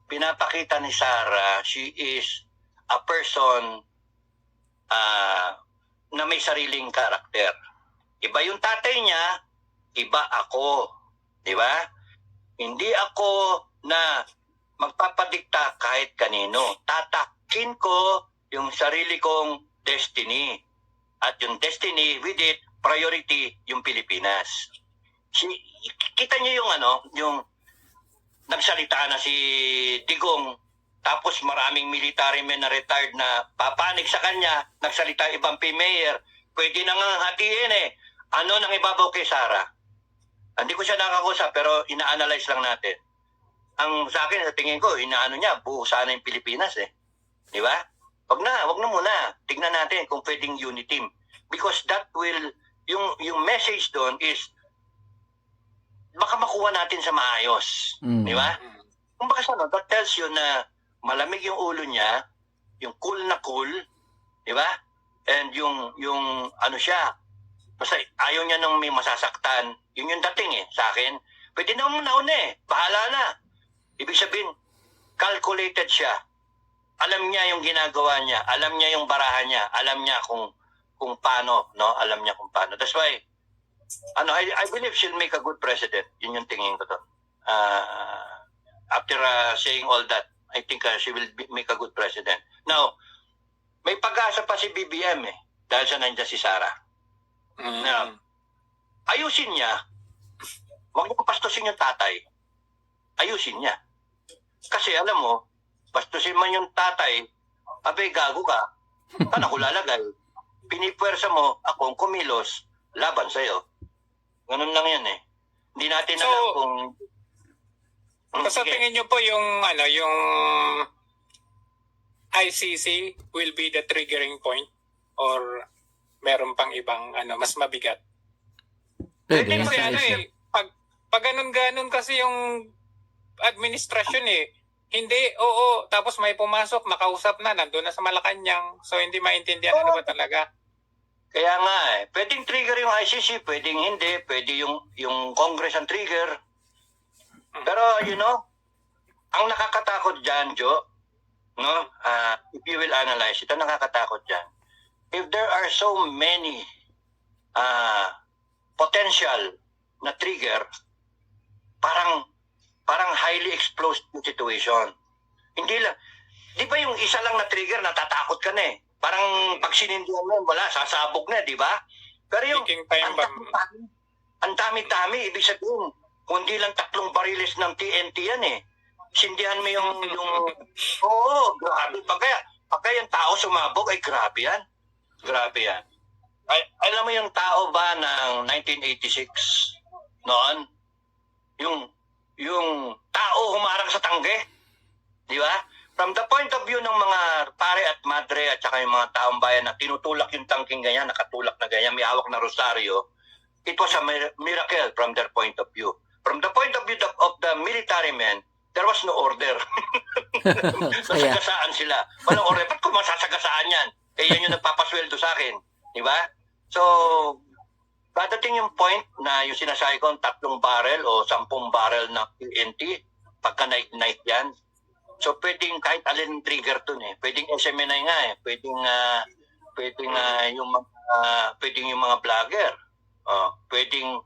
pinapakita ni Sarah, she is a person na may sariling karakter. Iba yung tatay niya, iba ako. Di ba? Hindi ako na magpapadikta kahit kanino. Tatakin ko yung sarili kong destiny. At yung destiny, with it, priority yung Pilipinas. Kita niyo yung nagsalita na si Digong, tapos maraming military men na retired na papanig sa kanya, nagsalita ibang mayor, pwede na nga hatiin eh. Ano nang ibabaw kay Sara? Hindi ko siya nakakusap, pero ina-analyze lang natin. Ang sa akin, sa tingin ko, inaano niya, buo sana yung Pilipinas eh. Di ba? Wag na muna. Tignan natin kung pwedeng unity team. Because that will, yung message doon is, baka makuha natin sa maayos. Di ba? Kung baka that tells you na malamig yung ulo niya, yung cool na cool, di ba? And yung ano siya, basta ayaw niya nung may masasaktan, yun yung dating eh, sa akin. Pwede na nauna eh, bahala na. Ibig sabihin, calculated siya. Alam niya yung ginagawa niya, alam niya yung barahan niya, alam niya kung paano, no? Alam niya kung paano. That's why, I believe she'll make a good president. Yun yung tingin ko to. After saying all that, I think she will make a good president. Now, may pag-asa pa si BBM eh, dahil sa nandiyan si Sara. Now, ayusin niya, huwag mo pastusin yung tatay. Ayusin niya. Kasi alam mo, pastusin man yung tatay, abay gago ka, saan ako lalagay? Pinipwersa mo, akong kumilos, laban sa'yo. Ganun lang yan eh. Hindi natin So, alam kung... So sa Sige. tingin niyo po yung ICC will be the triggering point or meron pang ibang mas mabigat? Pwede. Kasi pag ganun kasi yung administrasyon eh. Hindi, oo, tapos may pumasok, makausap na, nandun na sa Malacanang. So hindi maintindihan ano ba talaga. Kaya nga eh, pwedeng trigger yung ICC, pwedeng hindi, pwede yung Congress ang trigger. Pero ang nakakatakot dyan, Joe, no? If you will analyze it, ang nakakatakot dyan, if there are so many potential na trigger, parang highly explosive situation. Hindi lang, di ba yung isa lang na trigger, natatakot ka na eh. Parang pag sinindihan mo, wala, sasabog na, di ba? Pero yung Taking time bomb. ang dami-dami, ibig sabihin, kundi lang 3 bariles ng TNT yan eh. Sindihan mo yung oo, grabe. Pagka yung tao sumabog, ay grabe yan. Grabe yan. Ay, alam mo yung tao ba ng 1986 noon? Yung tao humarang sa tangge. Di ba? From the point of view ng mga pare at madre at saka yung mga taong bayan na tinutulak yung tangking ganyan, nakatulak na ganyan, may hawak na rosaryo, it was a miracle from their point of view. From the point of view of the military men, there was no order. Nasagasaan sila. Walang order. Ba't ko masasagasaan yan? Eh, yan yung nagpapasweldo sa akin. Di ba? So, dadating yung point na yung sinasabi ko, 3 barrel o 10 barrel na TNT, pagka night yan. So, pwedeng kahit alin trigger dun eh. Pwedeng SMNI nga eh. Pwedeng yung mga vlogger. Pwedeng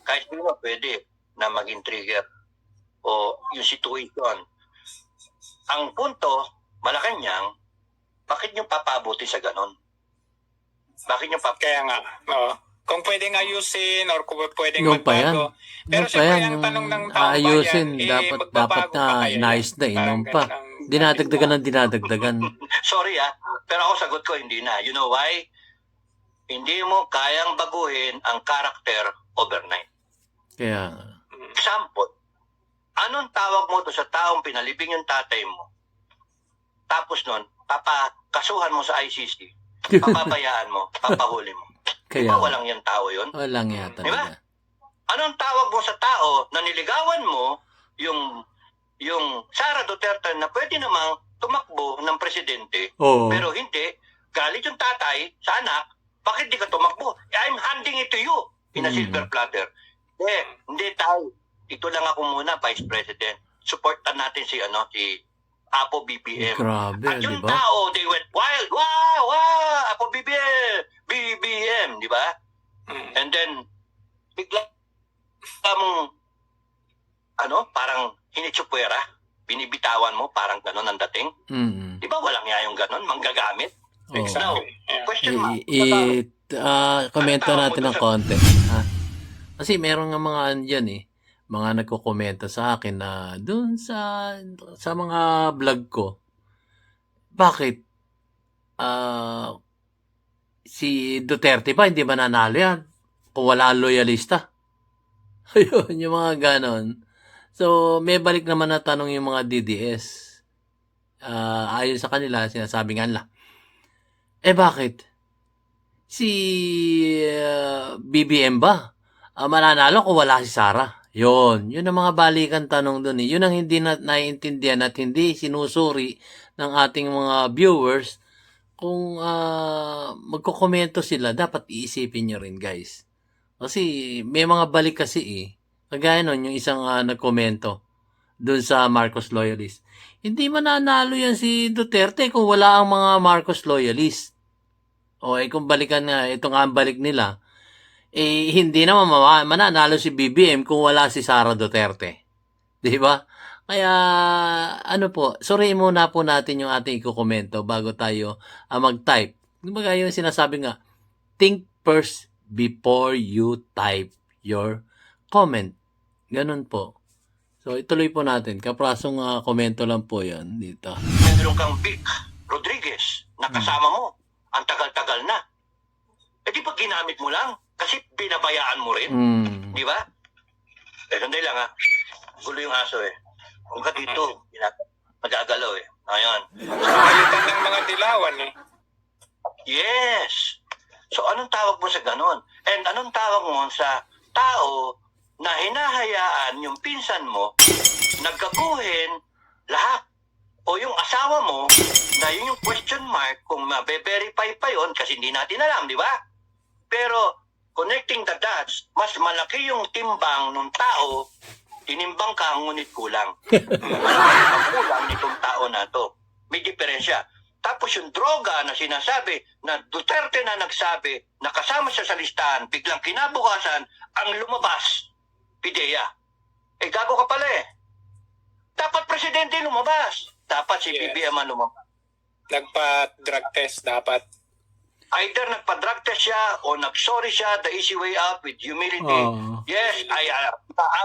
kahit sino pwede na maging trigger o yung situation. Ang punto, Malacanang, bakit nyo papabuti sa ganon? Bakit nyo Kaya nga, oo. Kung pwedeng ayusin or kung pwedeng Yung pa yan. magbago. Pero Yung pa siyempre, yan, ang yung tanong ng taong aayusin, bayan, dapat magbabago na pa kaya yan? inayos na, Parang inom pa. ganun ang Dinadagdagan ng dinadagdagan. Sorry pero ako sagot ko hindi na. You know why? Hindi mo kayang baguhin ang character overnight. Kaya, Example, anong tawag mo to sa taong pinalibing yung tatay mo? Tapos nun, papakasuhan mo sa ICC, papabayaan mo, papahuli mo. Di kaya, ba walang yung tao yun? walang yata Di ba? talaga. Anong tawag mo sa tao na niligawan mo yung Sara Duterte na pwede namang tumakbo ng presidente, Oo. pero hindi, galit yung tatay sa anak, bakit di ka tumakbo? I'm handing it to you in a silver platter. Hindi tayo. Ito lang ako muna, Vice President. Supportan natin si Apo BBM. Grabe, At di yung ba? tao, they went wild. Wow, Apo BBM, di ba? And then, bigla mong, parang hinitsupwera, binibitawan mo, parang gano'n ang dating. Mm. Di ba walang nga yung gano'n, manggagamit? Oo. Now, Yeah. question mark. Komento Tama natin mo ng to, konti. Ha? Kasi meron nga mga andyan mga nagko-komento sa akin na dun sa mga vlog ko. Bakit? Si Duterte pa, hindi ba nanalo yan? Kung wala ang loyalista. Ayun, yung mga ganon. So, may balik naman na tanong yung mga DDS. Ayon sa kanila, sinasabi nga nila, bakit? Si BBM ba? Mananalo kung wala si Sara. Yun ang mga balikan tanong doon. Yun ang hindi naiintindihan at hindi sinusuri ng ating mga viewers. Kung magkokomento sila, dapat iisipin nyo rin, guys. Kasi may mga balik kasi Kagaya nun, yung isang nagkomento doon sa Marcos loyalist. Hindi mananalo yan si Duterte kung wala ang mga Marcos loyalist. O kung balikan nga, ito nga ang balik nila, hindi naman mananalo si BBM kung wala si Sara Duterte. Di ba? Kaya, suriin muna po natin yung ating ikukomento bago tayo mag-type. Kumbaga yung sinasabi nga, think first before you type your comment. Ganun po. So, ituloy po natin. Kaprasong komento lang po yan dito. Meron kang Vic Rodriguez na kasama mo. Ang tagal-tagal na. Di ba ginamit mo lang? Kasi binabayaan mo rin. Di ba? Sandali lang Gulo yung aso Kung ka dito, magagalaw Ayan. Palitan ng mga dilawan Yes. So, anong tawag mo sa ganon? And anong tawag mo sa tao na hinahayaan yung pinsan mo nagkaguhin lahat? O yung asawa mo na yun yung question mark kung mabe-verify pa yun kasi hindi natin alam, di ba? Pero connecting the dots, mas malaki yung timbang ng tao, tinimbang ka ngunit kulang. Malaki ang kulang nitong tao na to. May diferensya. Tapos yung droga na sinasabi na Duterte na nagsabi na kasama siya sa listahan, biglang kinabukasan ang lumabas, PIDEA. Gago ka pala Dapat presidente lumabas. Dapat si BBM ang lumabas. Nagpa-drug test dapat. Either nagpa-drug test siya o nag-sorry siya the easy way out with humility. Yes,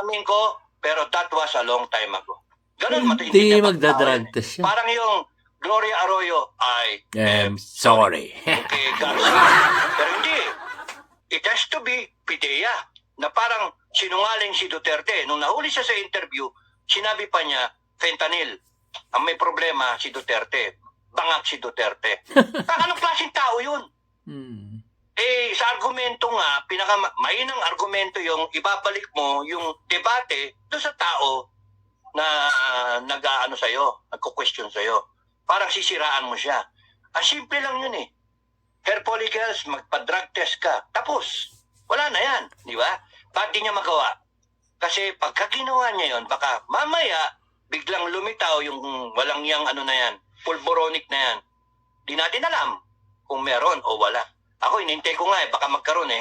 amin ko, pero that was a long time ago. Ganun Hindi magda-drug test siya. Parang yung Gloria Arroyo, I am sorry. Okay, Garcia. Pero hindi. It has to be PIDEA na parang sinungaling si Duterte. Nung nahuli siya sa interview, sinabi pa niya, fentanyl. Ang may problema si Duterte. Bangag si Duterte. Anong klaseng tao yun? Sa argumento nga, mainang argumento yung ibabalik mo yung debate doon sa tao na nag-aano sa'yo, nagko-question sa'yo. Parang sisiraan mo siya. Simple lang yun Hair follicles, magpa-drug test ka. Tapos, wala na yan. Di ba? Bakit di niya magawa? Kasi pagka ginawa niya yun, baka mamaya, biglang lumitaw yung walang yang na yan, pulboronic na yan. Di natin alam kung meron o wala. Ako, inintay ko nga baka magkaroon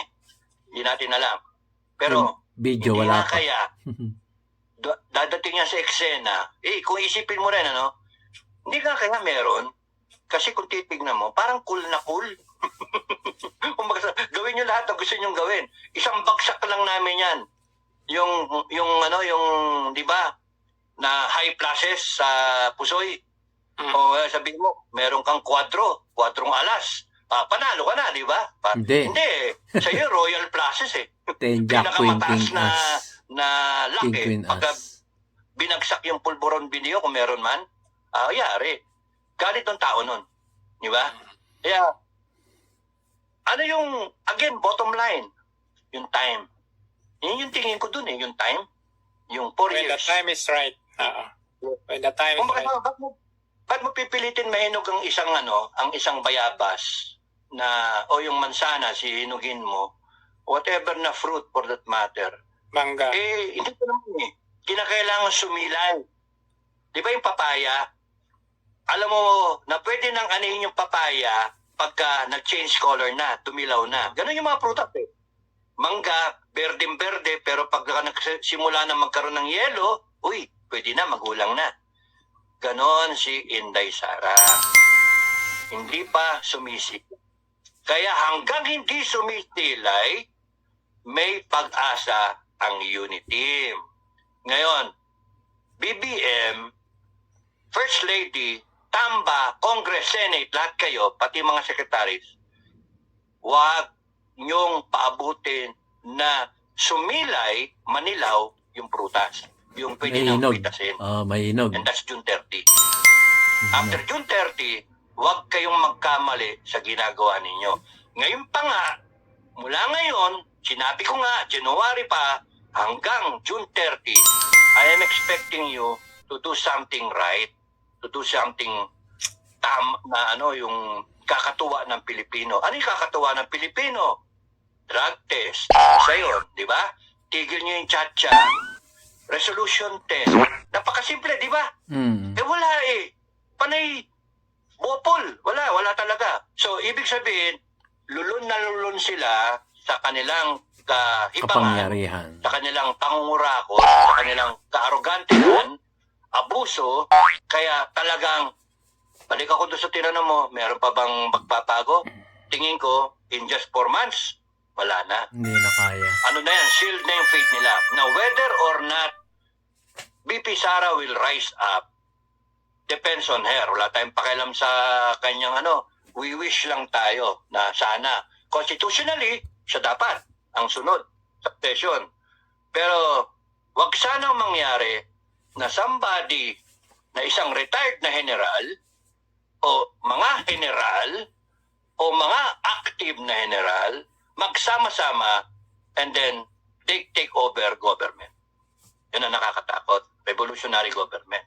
Di natin alam. Pero, video hindi wala nga pa. kaya, dadating yan sa eksena, kung isipin mo rin, hindi nga kaya meron, kasi kung titignan mo, parang cool na cool. Kumbaga, gawin nyo lahat na gusto nyo gawin. Isang bagsak lang namin yan. Yung, di ba, na high flashes sa Pusoy. O sabihin mo, meron kang kwadrong alas. Panalo ka na, di ba? Hindi. Hindi. Sa'yo, royal flashes eh. Ten Jack, Queen, Pinakamataas King, As. na luck King, eh. Queen, Pagka As. binagsak yung pulburon video, kung meron man, yari. Galit ng tao nun. Di ba? Kaya, ano yung, again, bottom line, yung time. Yun yung tingin ko dun eh, yung time. Yung 4 When the years. time is right. When the time is Kung right. ba't mo pipilitin mahinog ang isang bayabas na, o yung mansana, si hinugin mo, whatever na fruit for that matter. Mangga. Hindi ko naman eh. Kinakailangan sumilay. Di ba yung papaya? Alam mo, na pwede nang anihin yung papaya pagka nag-change color na, tumilaw na. Ganon yung mga prutas eh. Mangga, berdeng-berde, pero pag nagsimula na magkaroon ng yelo, uy, pwede na, magulang na. Ganon si Inday Sara. Hindi pa sumisip. Kaya hanggang hindi sumisilay, may pag-asa ang Uniteam. Ngayon, BBM, First Lady, Tamba, Congress, Senate, lahat kayo, pati mga secretaries, huwag niyong paabutin na sumilay, manilaw yung prutas. Yung pwede nang Mahinog. pitasin. Mahinog. And that's June 30. After June 30, huwag kayong magkamali sa ginagawa ninyo. Ngayon pa nga, mula ngayon, sinabi ko nga, January pa, hanggang June 30, I am expecting you to do something right, to do something yung kakatuwa ng Pilipino. Ano yung kakatuwa ng Pilipino? Drug test. Sa'yo, di ba? Tigil nyo yung tsa-tsa. Resolution 10. Napakasimple, di ba? Wala eh. Panay, bopol. Wala talaga. So, ibig sabihin, lulun na lulun sila sa kanilang kahibangan, Kapangyarihan. sa kanilang pangungurakot, sa kanilang kaarogantehan, abuso, kaya talagang, balik ako doon sa tinanong mo, meron pa bang magpapago? Tingin ko, in just 4 months, wala na. Hindi na kaya. Ano na yan, sealed na yung fate nila. Now, whether or not BP Sara will rise up, depends on her. Wala tayong pakialam sa kanyang we wish lang tayo na sana, constitutionally, siya dapat ang sunod sa session. Pero, wag sana mangyari na somebody na isang retired na general o mga general o mga active na general magsama-sama and then take over government. Yun ang nakakatakot. Revolutionary government.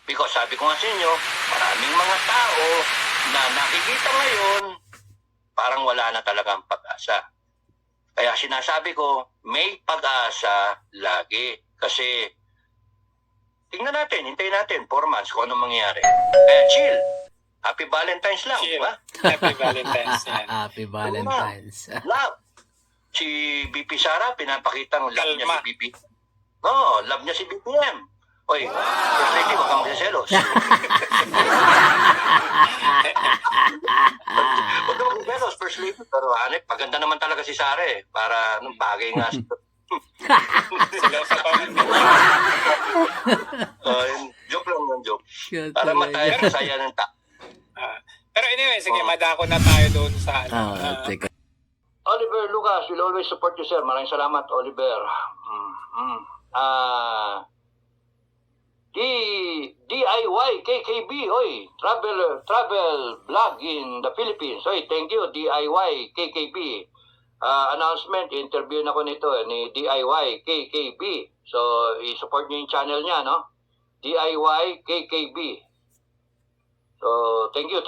Because sabi ko nga sa inyo, maraming mga tao na nakikita ngayon parang wala na talagang pag-asa. Kaya sinasabi ko, may pag-asa lagi. Kasi tingnan natin, hintayin natin 4 months kung anong mangyayari. Kaya chill. Happy Valentine's lang, di Chill. ba? Happy Valentine's. Yan. Happy Valentine's. Love. Si BP Sara, pinapakitang love niya Kalma. si BP. Oo, love niya si BPM. Oy, First Lady, wag kang magsiselos. Wag kang magsiselos, First Lady. Pero paganda naman talaga si Sara eh. Para nung bagay nga. Sila sa Joke lang yung joke. Para mataya na saya ng ta. Pero anyway, sige, madako na tayo doon sa Teka. Oliver Lucas will always support you, sir. Maraming salamat, Oliver. DIY KKB, oy, travel vlog in the Philippines. Oy, thank you, DIY KKB. Announcement, interview na ko nito ni DIY KKB. So, i-support niyo yung channel niya, no? DIY KKB. So, thank you.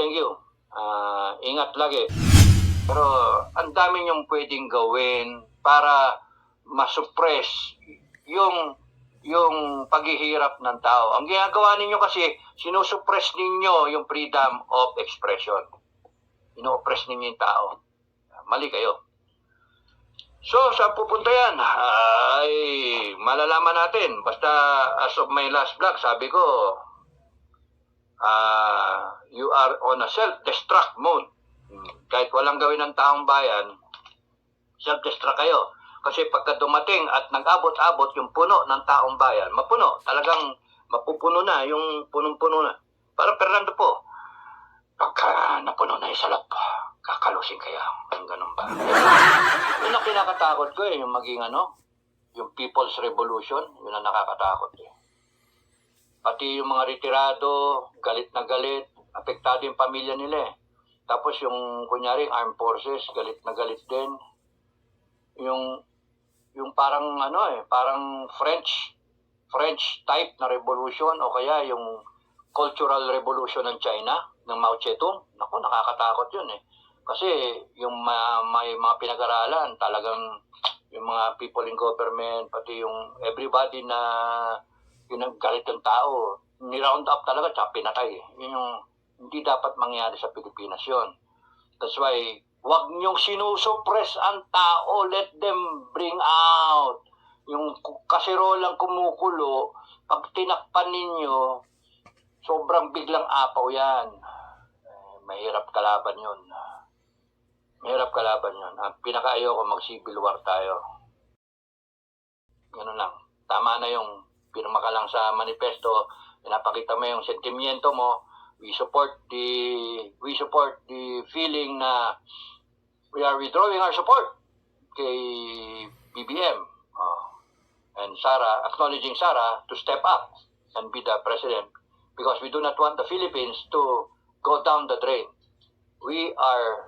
Ingat lagi. Pero, ang dami niyong pwedeng gawin para masuppress yung paghihirap ng tao. Ang ginagawa ninyo kasi, sinusuppress ninyo yung freedom of expression. Ino-oppress ninyo yung tao. Mali kayo. So, saan pupunta yan? Ay, malalaman natin. Basta, as of my last vlog, sabi ko, you are on a self-destruct mode. Kahit walang gawin ng taong bayan, self-destruct kayo. Kasi pagka dumating at nag-abot-abot yung puno ng taong bayan, mapuno, talagang mapupuno na, yung punong-puno na. Parang Fernando po, pagka napuno na yung salap, kakalusin kaya. Ang ganun ba? Yun ang kinakatakot ko yung maging yung People's Revolution, yun ang nakakatakot Pati yung mga retirado, galit na galit, apektado yung pamilya nila Tapos yung kunyari armed forces, galit na galit din. Yung parang parang French type na revolution o kaya yung cultural revolution ng China ng Mao Zedong. Naku, nakakatakot yun Kasi yung may mga pinag-aralan, talagang yung mga people in government, pati yung everybody na galit ng tao, ni-round up talaga tsaka pinatay. Yun yung hindi dapat mangyari sa Pilipinas yun. That's why, wag niyong sinusuppress ang tao, let them bring out. Yung kasirolang kumukulo, pag tinakpan ninyo, sobrang biglang apaw yan. Mahirap kalaban yun. Mahirap kalaban yun. Ang pinaka-ayoko mag-civil war tayo. Ganun lang. Tama na yung pirma ka lang sa manifesto, pinapakita mo yung sentimiento mo. We support the feeling na we are withdrawing our support kay BBM. And Sara, acknowledging Sara to step up and be the president because we do not want the Philippines to go down the drain. We are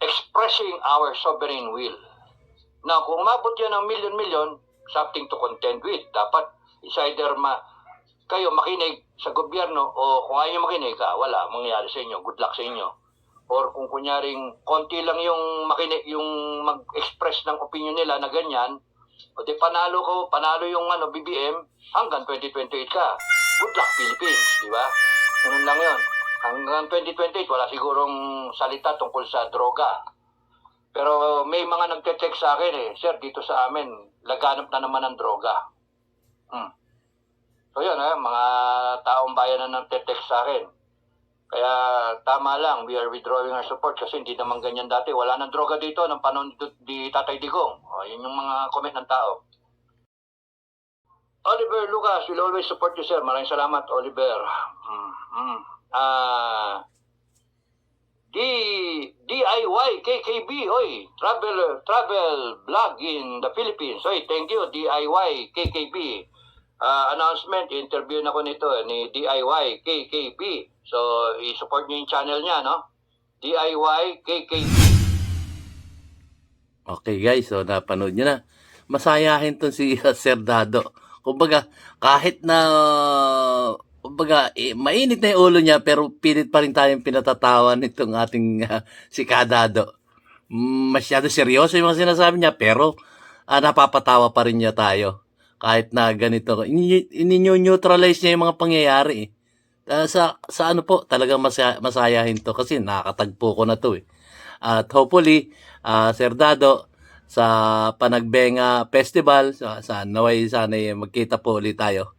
expressing our sovereign will. Now, kung umabot yan ng milyon-milyon, something to contend with. Dapat is either kayo makinig sa gobyerno o kung ayaw makinig, wala, mangyayari sa inyo. Good luck sa inyo. Or kung kunyaring konti lang yung makinig, yung mag-express ng opinion nila na ganyan, o di panalo yung BBM, hanggang 2028 ka. Good luck Philippines, di ba? Ganun lang yun. Hanggang 2028, wala sigurong salita tungkol sa droga. Pero may mga nagte-text sa akin Sir, dito sa amin, laganap na naman ang droga. So yun mga taong bayan na nagte-text sa akin. Kaya tama lang, we are withdrawing our support kasi hindi naman ganyan dati. Wala nang droga dito ng panahon di Tatay Digong. Yun yung mga comment ng tao. Oliver Lucas will always support you, sir. Maraming salamat, Oliver. DIY KKB, travel vlog in the Philippines. Thank you, DIY KKB. Announcement, interview na ko nito ni DIY KKB. So, i-support niyo yung channel niya, no? DIY KKB. Okay guys, so napanood nyo na. Masayahin to si Sir Dado. Kumbaga, kahit na mainit na yung ulo niya, pero pilit pa rin tayong pinatatawan nitong ating si Kadado. Masyado seryoso yung mga sinasabi niya, pero napapatawa pa rin niya tayo. Kahit na ganito, ininyo-neutralize niya yung mga pangyayari. Sa ano po, talagang masayahin to kasi nakakatagpo ko na to At hopefully, Sir Dado, sa Panagbenga Festival, naway sana magkita po ulit tayo.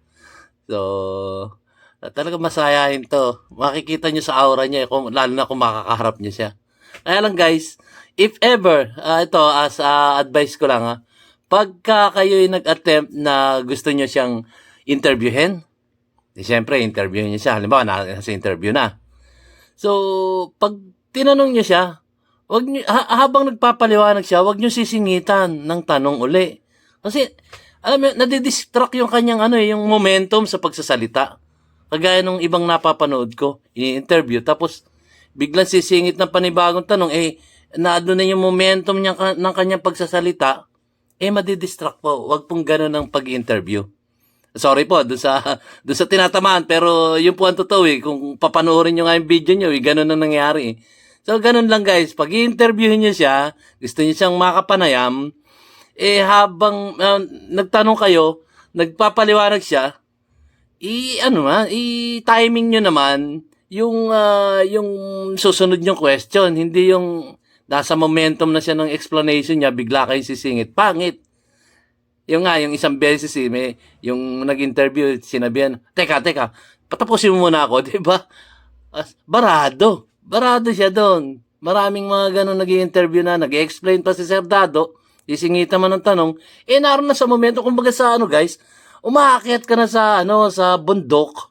So, talagang masayahin to. Makikita nyo sa aura niya, lalo na kung makakaharap niyo siya. Kaya lang guys, if ever, ito as advice ko lang pagka kayo'y nag-attempt na gusto nyo siyang interviewin, siyempre, interviewin niyo siya. Halimbawa, nasa interview na. So, pag tinanong niyo siya, habang nagpapaliwanag siya, wag niyo sisingitan ng tanong uli. Kasi, alam mo, nadidistract yung kanyang yung momentum sa pagsasalita. Kagaya nung ibang napapanood ko, ini-interview, tapos biglang sisingit ng panibagong tanong, naado na yung momentum ng kanyang pagsasalita, madidistract po. Wag pong ganun ang pag-interview. Sorry po, doon sa tinatamaan, pero yun po ang totoo Kung papanoorin nyo nga yung video nyo, ganun ang nangyari So, ganun lang guys. Pag i-interviewin nyo siya, gusto nyo siyang makapanayam, habang nagtanong kayo, nagpapaliwanag siya, i-timing nyo naman yung susunod nyong question. Hindi yung nasa momentum na siya ng explanation niya, bigla kayo sisingit. Pangit. Yung isang beses yung nag-interview, sinabihan, teka, patapusin mo muna ako, di ba? Barado Barado siya doon. Maraming mga ganun nag-i-interview na, nag-explain pa si Sir Dado, isingita man ng tanong, naroon na sa momento, kumbaga sa guys, umaakyat ka na sa, sa bundok,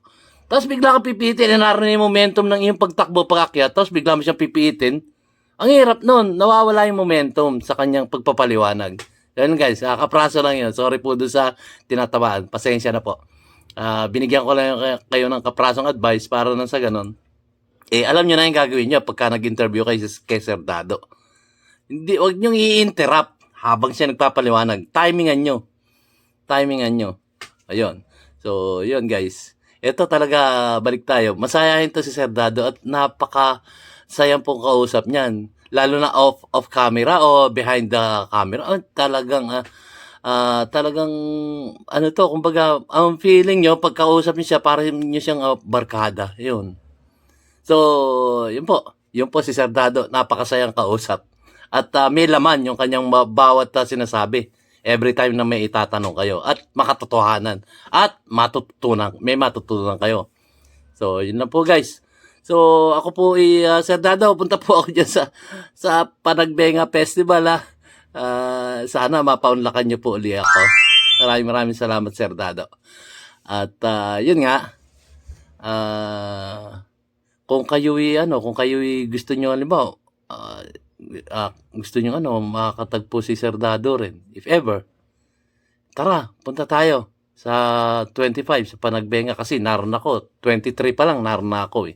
tapos bigla ka pipitin, naroon na yung momentum ng iyong pagtakbo, pag-akyat, tapos bigla mo siyang pipitin. Ang hirap nun, nawawala yung momentum sa kanyang pagpapaliwanag. Yan guys, kapraso lang yun. Sorry po doon sa tinatabaan. Pasensya na po. Binigyan ko lang kayo ng kaprasong advice para na sa ganun. Alam nyo na yung gagawin nyo pagka nag-interview kay Sir Dado. Huwag nyo i-interrupt habang siya nagpapaliwanag. Timingan nyo. Ayun. So, yun guys. Ito talaga, balik tayo. Masayahin to si Sir Dado at napaka-sayang pong kausap niyan. Lalo na off camera o behind the camera. Talagang kumbaga, ang feeling nyo, pagkausap niyo siya, para nyo siyang barkada. Yun. So, yun po si Sir Dado, napakasayang kausap. At may laman yung kanyang bawat sinasabi. Every time na may itatanong kayo. At makatotohanan. At may matutunan kayo. So, yun lang po guys. So, ako po Sir Dado, punta po ako dyan sa Panagbenga Festival. Sana mapaunlakan niyo po uli ako. Maraming salamat Sir Dado. At yun nga, kung kayo'y gusto niyo halimbawa, gusto niyo makakatagpo si Sir Dado rin. If ever, tara, punta tayo sa 25 sa Panagbenga kasi naroon ako. 23 pa lang naroon na ako .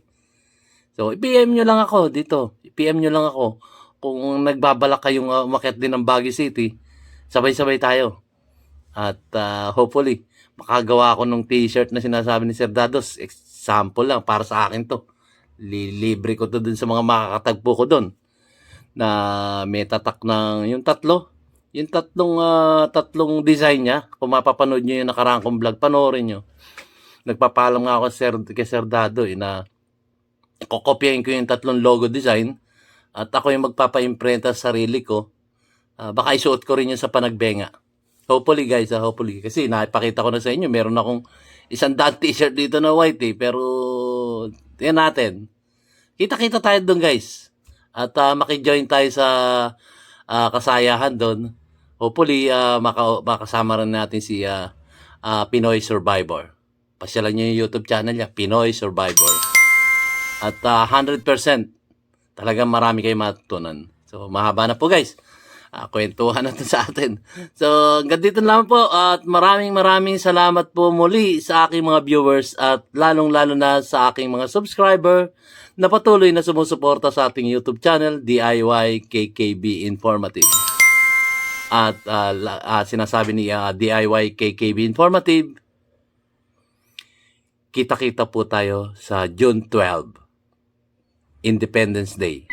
So, i-PM nyo lang ako dito. I-PM nyo lang ako kung nagbabalak kayong umakyat din ng Baguio City. Sabay-sabay tayo. At hopefully, makagawa ako ng t-shirt na sinasabi ni Sir Dado. Example lang, para sa akin to. Libre ko to dun sa mga makakatagpo ko dun. Na may tatak ng yung tatlong design niya. Kung mapapanood nyo yung nakaraang kong vlog, panoorin nyo. Nagpapalam nga ako kay Sir Dado na kokopyahin ko yung tatlong logo design at ako yung magpapa-imprenta sa sarili ko. Baka isuot ko rin yun sa Panagbenga. Hopefully guys, hopefully. Kasi nakipakita ko na sa inyo, meron akong 100 t-shirt dito na white pero tingnan natin. Kita-kita tayo doon guys. At makijoin tayo sa kasayahan doon. Hopefully makasama rin natin si Pinoy Survivor. Pasyalan nyo yung YouTube channel niya, Pinoy Survivor. At 100% talagang marami kayong matutunan. So mahaba na po guys. Kwentuhan na to sa atin. So hanggang dito lang po at maraming salamat po muli sa aking mga viewers at lalong-lalo na sa aking mga subscriber na patuloy na sumusuporta sa ating YouTube channel, DIY KKB Informative. At sinasabi ni DIY KKB Informative, kita-kita po tayo sa June 12, Independence Day.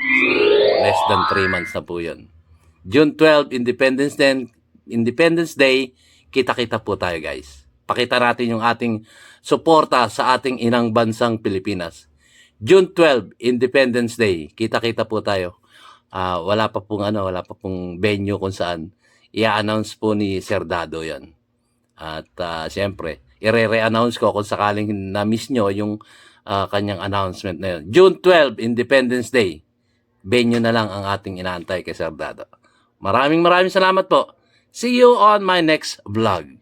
Less than 3 months na po yun. June 12, Independence Day, kita-kita po tayo guys. Pakita natin yung ating suporta sa ating inang bansang Pilipinas. June 12, Independence Day, kita-kita po tayo. Wala pa pong venue kung saan. I-announce po ni Sir Dado yan. At siyempre, i-re-announce ko kung sakaling na-miss nyo yung kanyang announcement na yun. June 12, Independence Day. Venue na lang ang ating inaantay kay Sir Dado. Maraming salamat po. See you on my next vlog.